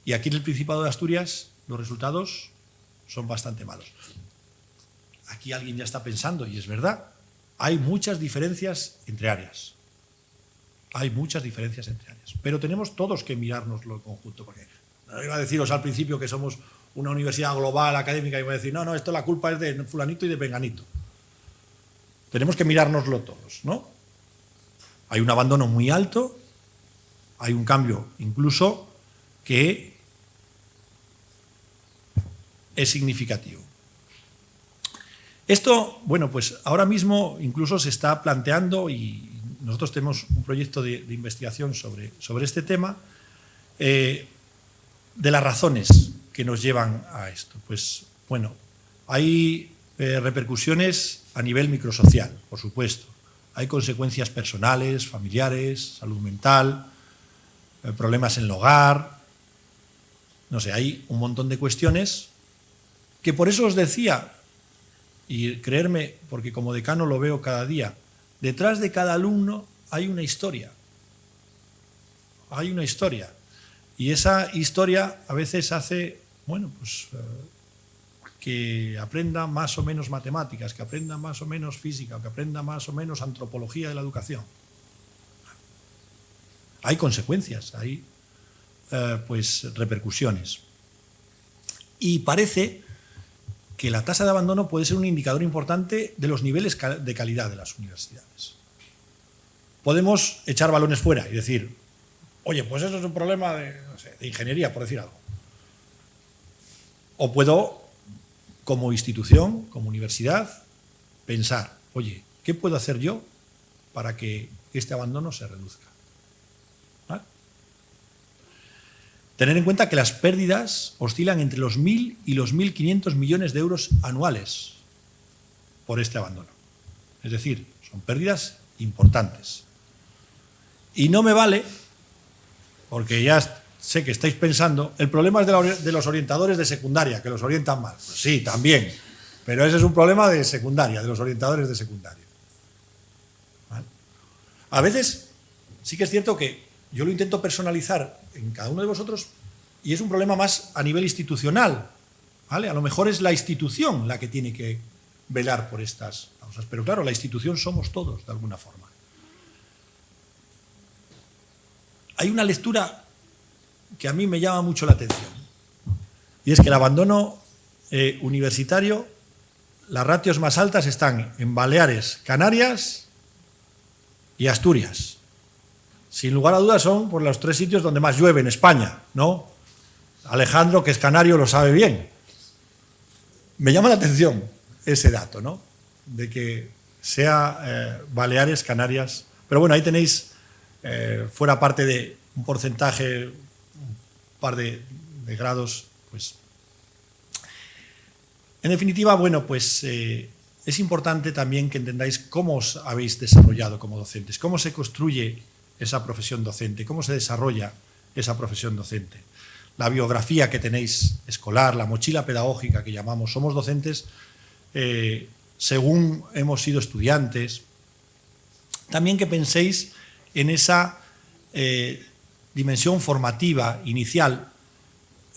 Y aquí en el Principado de Asturias los resultados son bastante malos. Aquí alguien ya está pensando, y es verdad, hay muchas diferencias entre áreas. Hay muchas diferencias entre áreas. Pero tenemos todos que mirárnoslo en conjunto, porque no iba a deciros al principio que somos una universidad global, académica, y voy a decir, no, esto la culpa es de fulanito y de penganito. Tenemos que mirárnoslo todos, ¿no? Hay un abandono muy alto, hay un cambio incluso que es significativo. Esto, bueno, pues ahora mismo incluso se está planteando, y nosotros tenemos un proyecto de investigación sobre este tema, de las razones que nos llevan a esto. Pues bueno, hay repercusiones a nivel microsocial, por supuesto. Hay consecuencias personales, familiares, salud mental, problemas en el hogar, no sé, hay un montón de cuestiones que por eso os decía, y creerme, porque como decano lo veo cada día, detrás de cada alumno hay una historia. hay una historia. Y esa historia a veces hace, bueno, pues que aprenda más o menos matemáticas, que aprenda más o menos física, o que aprenda más o menos antropología de la educación. Hay consecuencias, hay pues repercusiones. Y parece que la tasa de abandono puede ser un indicador importante de los niveles de calidad de las universidades. Podemos echar balones fuera y decir, oye, pues eso es un problema de, no sé, de ingeniería, por decir algo. O puedo, como institución, como universidad, pensar, oye, ¿qué puedo hacer yo para que este abandono se reduzca? ¿Vale? Tener en cuenta que las pérdidas oscilan entre los 1.000 y los 1.500 millones de euros anuales por este abandono. Es decir, son pérdidas importantes. Y no me vale, porque ya sé que estáis pensando, el problema es de los orientadores de secundaria, que los orientan mal. Pues sí, también, pero ese es un problema de secundaria, de los orientadores de secundaria. ¿Vale? A veces sí que es cierto que yo lo intento personalizar en cada uno de vosotros y es un problema más a nivel institucional. ¿Vale? A lo mejor es la institución la que tiene que velar por estas causas, pero claro, la institución somos todos, de alguna forma. Hay una lectura que a mí me llama mucho la atención, y es que el abandono universitario, las ratios más altas están en Baleares, Canarias y Asturias. Sin lugar a dudas son por los 3 sitios donde más llueve en España, ¿no? Alejandro, que es canario, lo sabe bien. Me llama la atención ese dato, ¿no? De que sea Baleares, Canarias. Pero bueno, ahí tenéis, fuera parte de un porcentaje, un par de grados, pues. En definitiva, bueno, pues es importante también que entendáis cómo os habéis desarrollado como docentes, cómo se construye esa profesión docente, cómo se desarrolla esa profesión docente. La biografía que tenéis escolar, la mochila pedagógica que llamamos, somos docentes según hemos sido estudiantes. También que penséis en esa dimensión formativa inicial.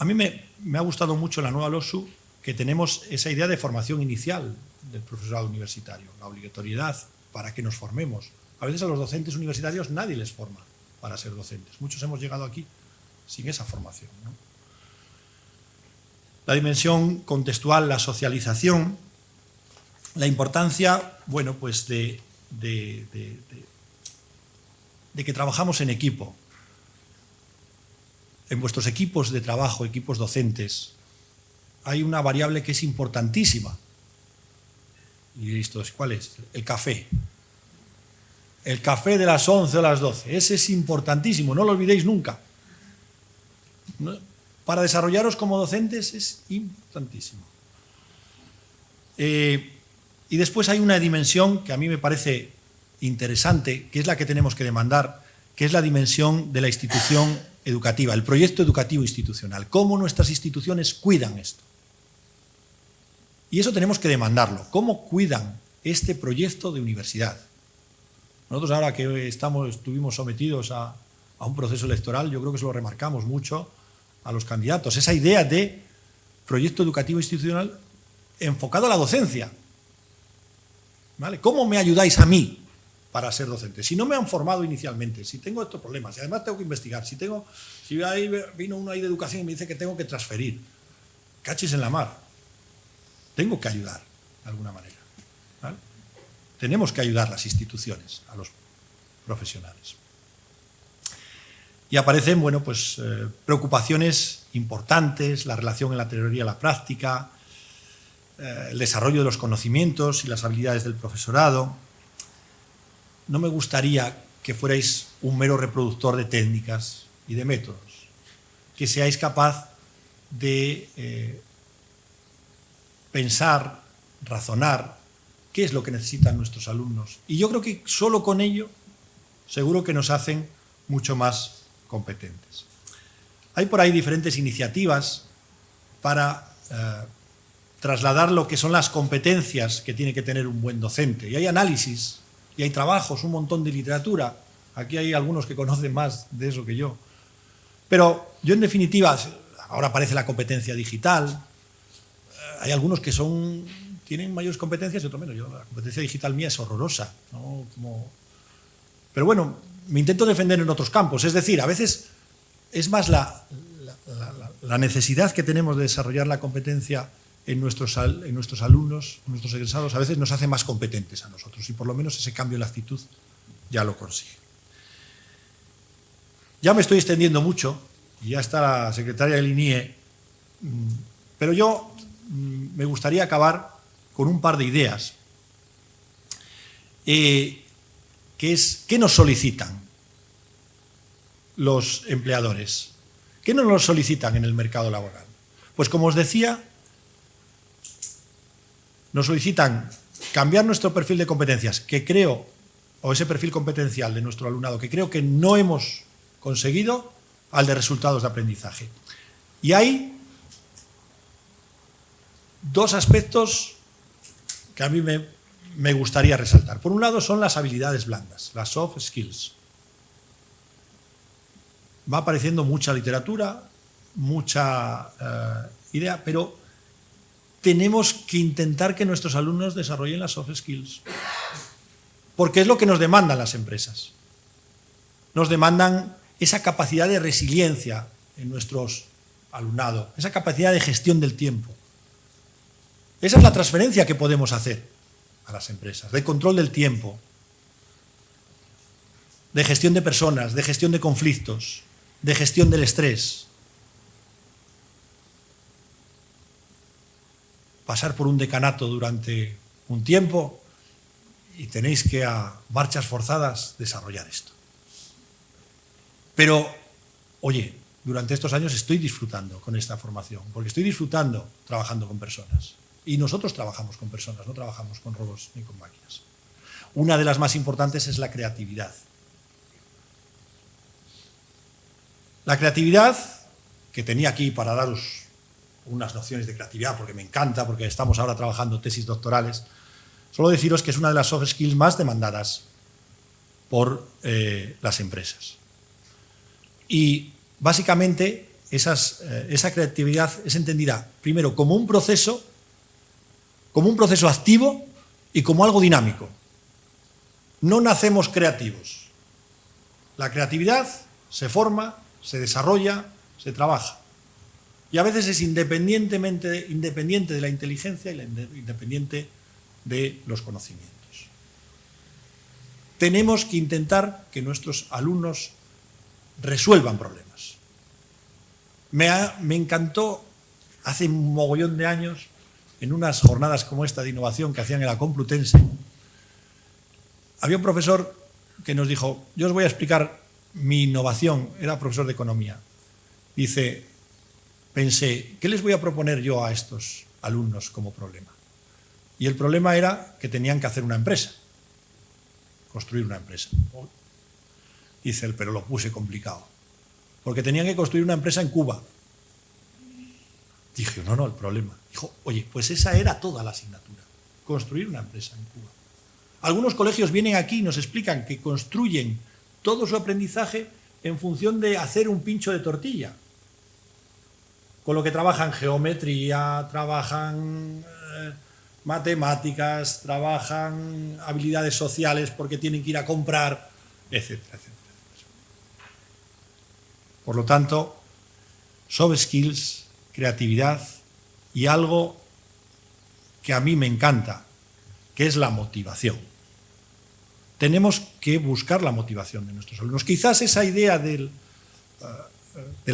A mí me ha gustado mucho en la nueva LOSU que tenemos esa idea de formación inicial del profesorado universitario, la obligatoriedad para que nos formemos. A veces a los docentes universitarios nadie les forma para ser docentes. Muchos hemos llegado aquí sin esa formación, ¿no? La dimensión contextual, la socialización, la importancia, bueno, pues de que trabajamos en equipo. En vuestros equipos de trabajo, equipos docentes, hay una variable que es importantísima. Y listo, ¿cuál es? El café. El café de las 11 a las 12. Ese es importantísimo, no lo olvidéis nunca. Para desarrollaros como docentes es importantísimo. Y después hay una dimensión que a mí me parece interesante, que es la que tenemos que demandar, que es la dimensión de la institución educativa, el proyecto educativo institucional. Cómo nuestras instituciones cuidan esto. Y eso tenemos que demandarlo. ¿Cómo cuidan este proyecto de universidad? Nosotros ahora que estuvimos sometidos a un proceso electoral, yo creo que se lo remarcamos mucho a los candidatos. Esa idea de proyecto educativo institucional enfocado a la docencia. ¿Vale? ¿Cómo me ayudáis a mí para ser docente? Si no me han formado inicialmente, si tengo estos problemas, y además tengo que investigar, si ahí vino uno ahí de educación y me dice que tengo que transferir, cachis en la mar, tengo que ayudar de alguna manera. ¿Vale? Tenemos que ayudar las instituciones a los profesionales. Y aparecen, bueno, pues preocupaciones importantes, la relación en la teoría y la práctica, el desarrollo de los conocimientos y las habilidades del profesorado. No me gustaría que fuerais un mero reproductor de técnicas y de métodos, que seáis capaz de pensar, razonar, qué es lo que necesitan nuestros alumnos. Y yo creo que solo con ello seguro que nos hacen mucho más competentes. Hay por ahí diferentes iniciativas para trasladar lo que son las competencias que tiene que tener un buen docente. Y hay análisis, y hay trabajos, un montón de literatura Aquí hay algunos que conocen más de eso que yo. Pero yo, en definitiva, ahora aparece la competencia digital. Hay algunos que tienen mayores competencias y otros menos. La competencia digital mía es horrorosa, ¿no? Pero bueno, me intento defender en otros campos. Es decir, a veces es más la necesidad que tenemos de desarrollar la competencia en nuestros alumnos, en nuestros egresados, a veces nos hace más competentes a nosotros, y por lo menos ese cambio en la actitud ya lo consigue. Ya me estoy extendiendo mucho, y ya está la secretaria del INIE, pero yo me gustaría acabar con un par de ideas. Que es, ¿qué nos solicitan los empleadores? ¿Qué nos solicitan en el mercado laboral? Pues, como os decía, nos solicitan cambiar nuestro perfil de competencias, que creo, o ese perfil competencial de nuestro alumnado, que creo que no hemos conseguido, al de resultados de aprendizaje. Y hay dos aspectos que a mí me gustaría resaltar. Por un lado son las habilidades blandas, las soft skills. Va apareciendo mucha literatura, mucha idea, pero tenemos que intentar que nuestros alumnos desarrollen las soft skills, porque es lo que nos demandan las empresas. Nos demandan esa capacidad de resiliencia en nuestros alumnados, esa capacidad de gestión del tiempo. Esa es la transferencia que podemos hacer a las empresas, de control del tiempo, de gestión de personas, de gestión de conflictos, de gestión del estrés. Pasar por un decanato durante un tiempo y tenéis que, a marchas forzadas, desarrollar esto. Pero, oye, durante estos años estoy disfrutando con esta formación, porque estoy disfrutando trabajando con personas. Y nosotros trabajamos con personas, no trabajamos con robots ni con máquinas. Una de las más importantes es la creatividad. La creatividad, que tenía aquí para daros unas nociones de creatividad, porque me encanta, porque estamos ahora trabajando tesis doctorales, solo deciros que es una de las soft skills más demandadas por las empresas. Y básicamente esa creatividad es entendida primero como un proceso activo y como algo dinámico. No nacemos creativos. La creatividad se forma, se desarrolla, se trabaja. Y a veces es independiente de la inteligencia y independiente de los conocimientos. Tenemos que intentar que nuestros alumnos resuelvan problemas. Me encantó hace un mogollón de años, en unas jornadas como esta de innovación que hacían en la Complutense, había un profesor que nos dijo: yo os voy a explicar mi innovación. Era profesor de economía. Dice: pensé, ¿qué les voy a proponer yo a estos alumnos como problema? Y el problema era que tenían que hacer una empresa, construir una empresa. Dice él, pero lo puse complicado, porque tenían que construir una empresa en Cuba. Dije, no, el problema. Dijo, oye, pues esa era toda la asignatura, construir una empresa en Cuba. Algunos colegios vienen aquí y nos explican que construyen todo su aprendizaje en función de hacer un pincho de tortilla, con lo que trabajan geometría, trabajan matemáticas, trabajan habilidades sociales porque tienen que ir a comprar, etcétera, etcétera. Por lo tanto, soft skills, creatividad y algo que a mí me encanta, que es la motivación. Tenemos que buscar la motivación de nuestros alumnos. Quizás esa idea del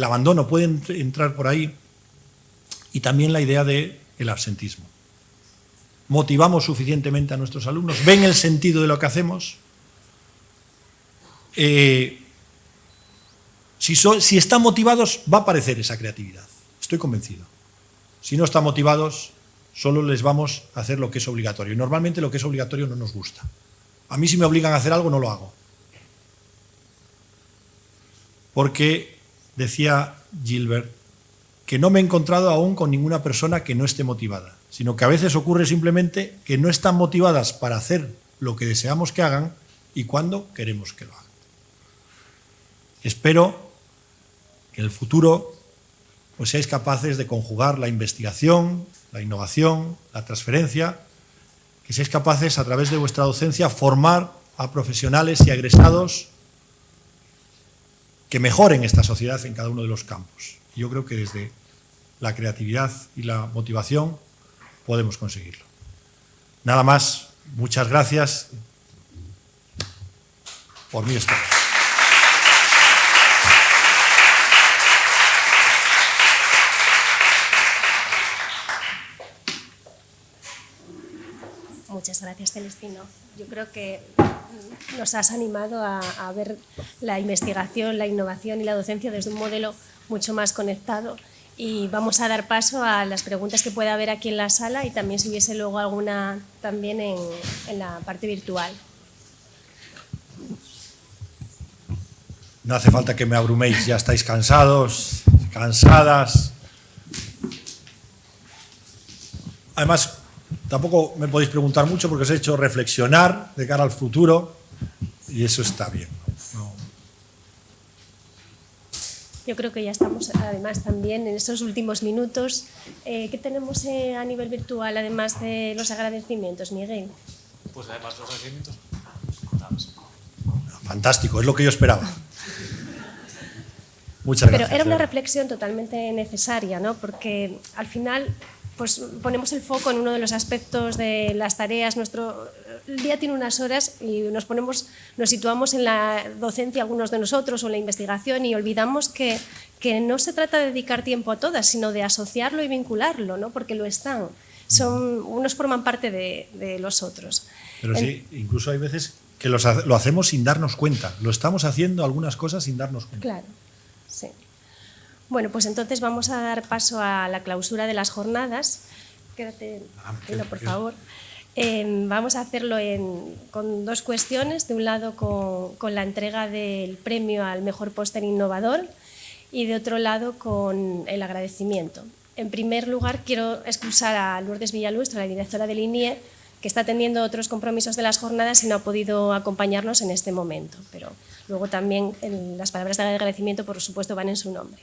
abandono puede entrar por ahí, y también la idea del absentismo. ¿Motivamos suficientemente a nuestros alumnos? ¿Ven el sentido de lo que hacemos? Si están motivados, va a aparecer esa creatividad. Estoy convencido. Si no están motivados, solo les vamos a hacer lo que es obligatorio. Y normalmente lo que es obligatorio no nos gusta. A mí, si me obligan a hacer algo, no lo hago. Porque, decía Gilbert, que no me he encontrado aún con ninguna persona que no esté motivada, sino que a veces ocurre simplemente que no están motivadas para hacer lo que deseamos que hagan y cuando queremos que lo hagan. Espero que en el futuro pues seáis capaces de conjugar la investigación, la innovación, la transferencia, que seáis capaces a través de vuestra docencia formar a profesionales y a egresados que mejoren esta sociedad en cada uno de los campos. Yo creo que desde la creatividad y la motivación podemos conseguirlo. Nada más, muchas gracias. Por mí es todo. Muchas gracias, Celestino. Yo creo que nos has animado a ver la investigación, la innovación y la docencia desde un modelo mucho más conectado. Y vamos a dar paso a las preguntas que pueda haber aquí en la sala y también si hubiese luego alguna también en la parte virtual. No hace falta que me abruméis, ya estáis cansados, cansadas. Además, tampoco me podéis preguntar mucho porque os he hecho reflexionar de cara al futuro y eso está bien. No. Yo creo que ya estamos, además, también en estos últimos minutos. ¿Qué tenemos a nivel virtual, además de los agradecimientos, Miguel? Pues además de los agradecimientos. Fantástico, es lo que yo esperaba. Muchas gracias. Pero era una reflexión totalmente necesaria, ¿no? Porque al final pues ponemos el foco en uno de los aspectos de las tareas. El día tiene unas horas y nos situamos en la docencia, algunos de nosotros, o en la investigación, y olvidamos que no se trata de dedicar tiempo a todas, sino de asociarlo y vincularlo, ¿no? Porque lo están. Unos forman parte de los otros. Pero sí, incluso hay veces que lo hacemos sin darnos cuenta. Lo estamos haciendo algunas cosas sin darnos cuenta. Claro, sí. Bueno, pues entonces vamos a dar paso a la clausura de las jornadas. Quédate, por favor. Vamos a hacerlo con dos cuestiones. De un lado, con la entrega del premio al mejor póster innovador y de otro lado, con el agradecimiento. En primer lugar, quiero excusar a Lourdes Villaluestro, la directora del INIE, que está atendiendo otros compromisos de las jornadas y no ha podido acompañarnos en este momento. Pero luego también las palabras de agradecimiento, por supuesto, van en su nombre.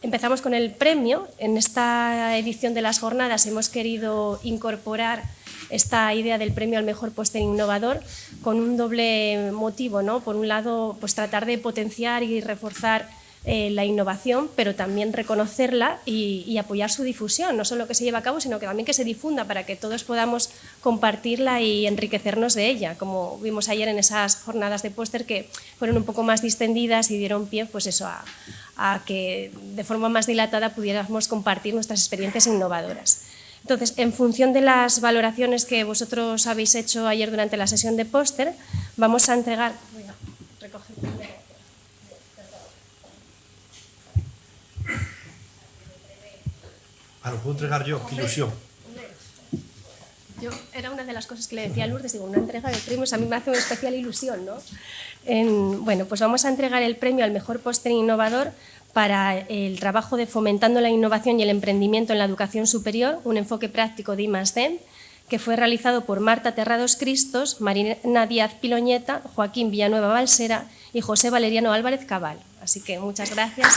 Empezamos con el premio. En esta edición de las jornadas hemos querido incorporar esta idea del premio al mejor póster innovador con un doble motivo, ¿no? Por un lado, pues tratar de potenciar y reforzar la innovación, pero también reconocerla y apoyar su difusión, no solo que se lleve a cabo, sino que también que se difunda para que todos podamos compartirla y enriquecernos de ella, como vimos ayer en esas jornadas de póster que fueron un poco más distendidas y dieron pie, pues eso, a que de forma más dilatada pudiéramos compartir nuestras experiencias innovadoras. Entonces, en función de las valoraciones que vosotros habéis hecho ayer durante la sesión de póster, vamos a entregar... Voy a recoger primero. Lo puedo entregar yo, qué ilusión. Era una de las cosas que le decía a Lourdes, digo, una entrega de premios a mí me hace una especial ilusión, ¿no? Bueno, pues vamos a entregar el premio al mejor póster innovador para el trabajo de fomentando la innovación y el emprendimiento en la educación superior, un enfoque práctico de I+D, que fue realizado por Marta Terrados Cristos, Marina Díaz Piloñeta, Joaquín Villanueva Balsera y José Valeriano Álvarez Cabal. Así que muchas gracias.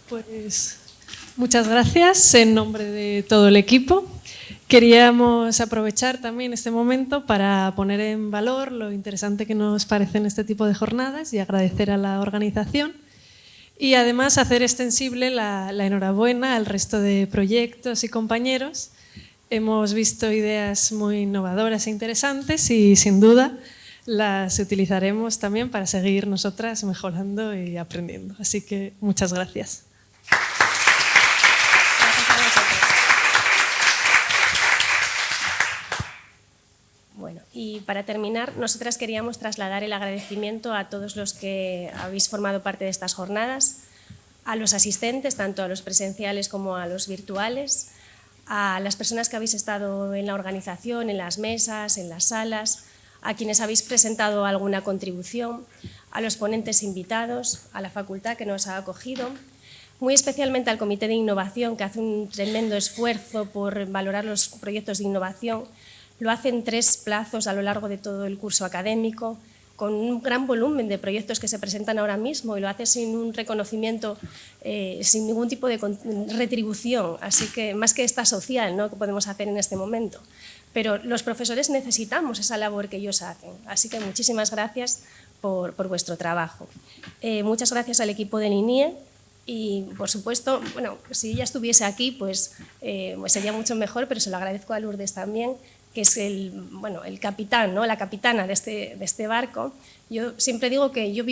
Pues muchas gracias en nombre de todo el equipo. Queríamos aprovechar también este momento para poner en valor lo interesante que nos parecen este tipo de jornadas y agradecer a la organización y además hacer extensible la enhorabuena al resto de proyectos y compañeros. Hemos visto ideas muy innovadoras e interesantes y sin duda las utilizaremos también para seguir nosotras mejorando y aprendiendo. Así que muchas gracias. Bueno, y para terminar, nosotras queríamos trasladar el agradecimiento a todos los que habéis formado parte de estas jornadas, a los asistentes, tanto a los presenciales como a los virtuales, a las personas que habéis estado en la organización, en las mesas, en las salas, a quienes habéis presentado alguna contribución, a los ponentes invitados, a la facultad que nos ha acogido, muy especialmente al Comité de Innovación, que hace un tremendo esfuerzo por valorar los proyectos de innovación. Lo hace en 3 plazos a lo largo de todo el curso académico, con un gran volumen de proyectos que se presentan ahora mismo, y lo hace sin un reconocimiento, sin ningún tipo de retribución, así que más que esta social, ¿no?, que podemos hacer en este momento. Pero los profesores necesitamos esa labor que ellos hacen, así que muchísimas gracias por vuestro trabajo. Muchas gracias al equipo del INIE y, por supuesto, bueno, si ella estuviese aquí, pues sería mucho mejor, pero se lo agradezco a Lourdes también, que es el capitán, ¿no?, la capitana de este barco. Yo siempre digo que yo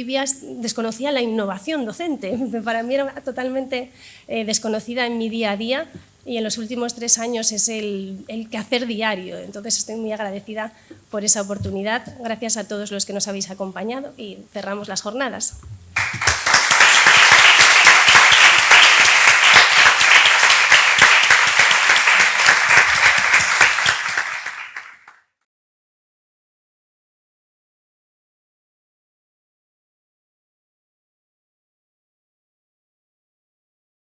desconocía la innovación docente, para mí era totalmente desconocida en mi día a día, y en los últimos 3 años es el quehacer diario. Entonces estoy muy agradecida por esa oportunidad. Gracias a todos los que nos habéis acompañado y cerramos las jornadas.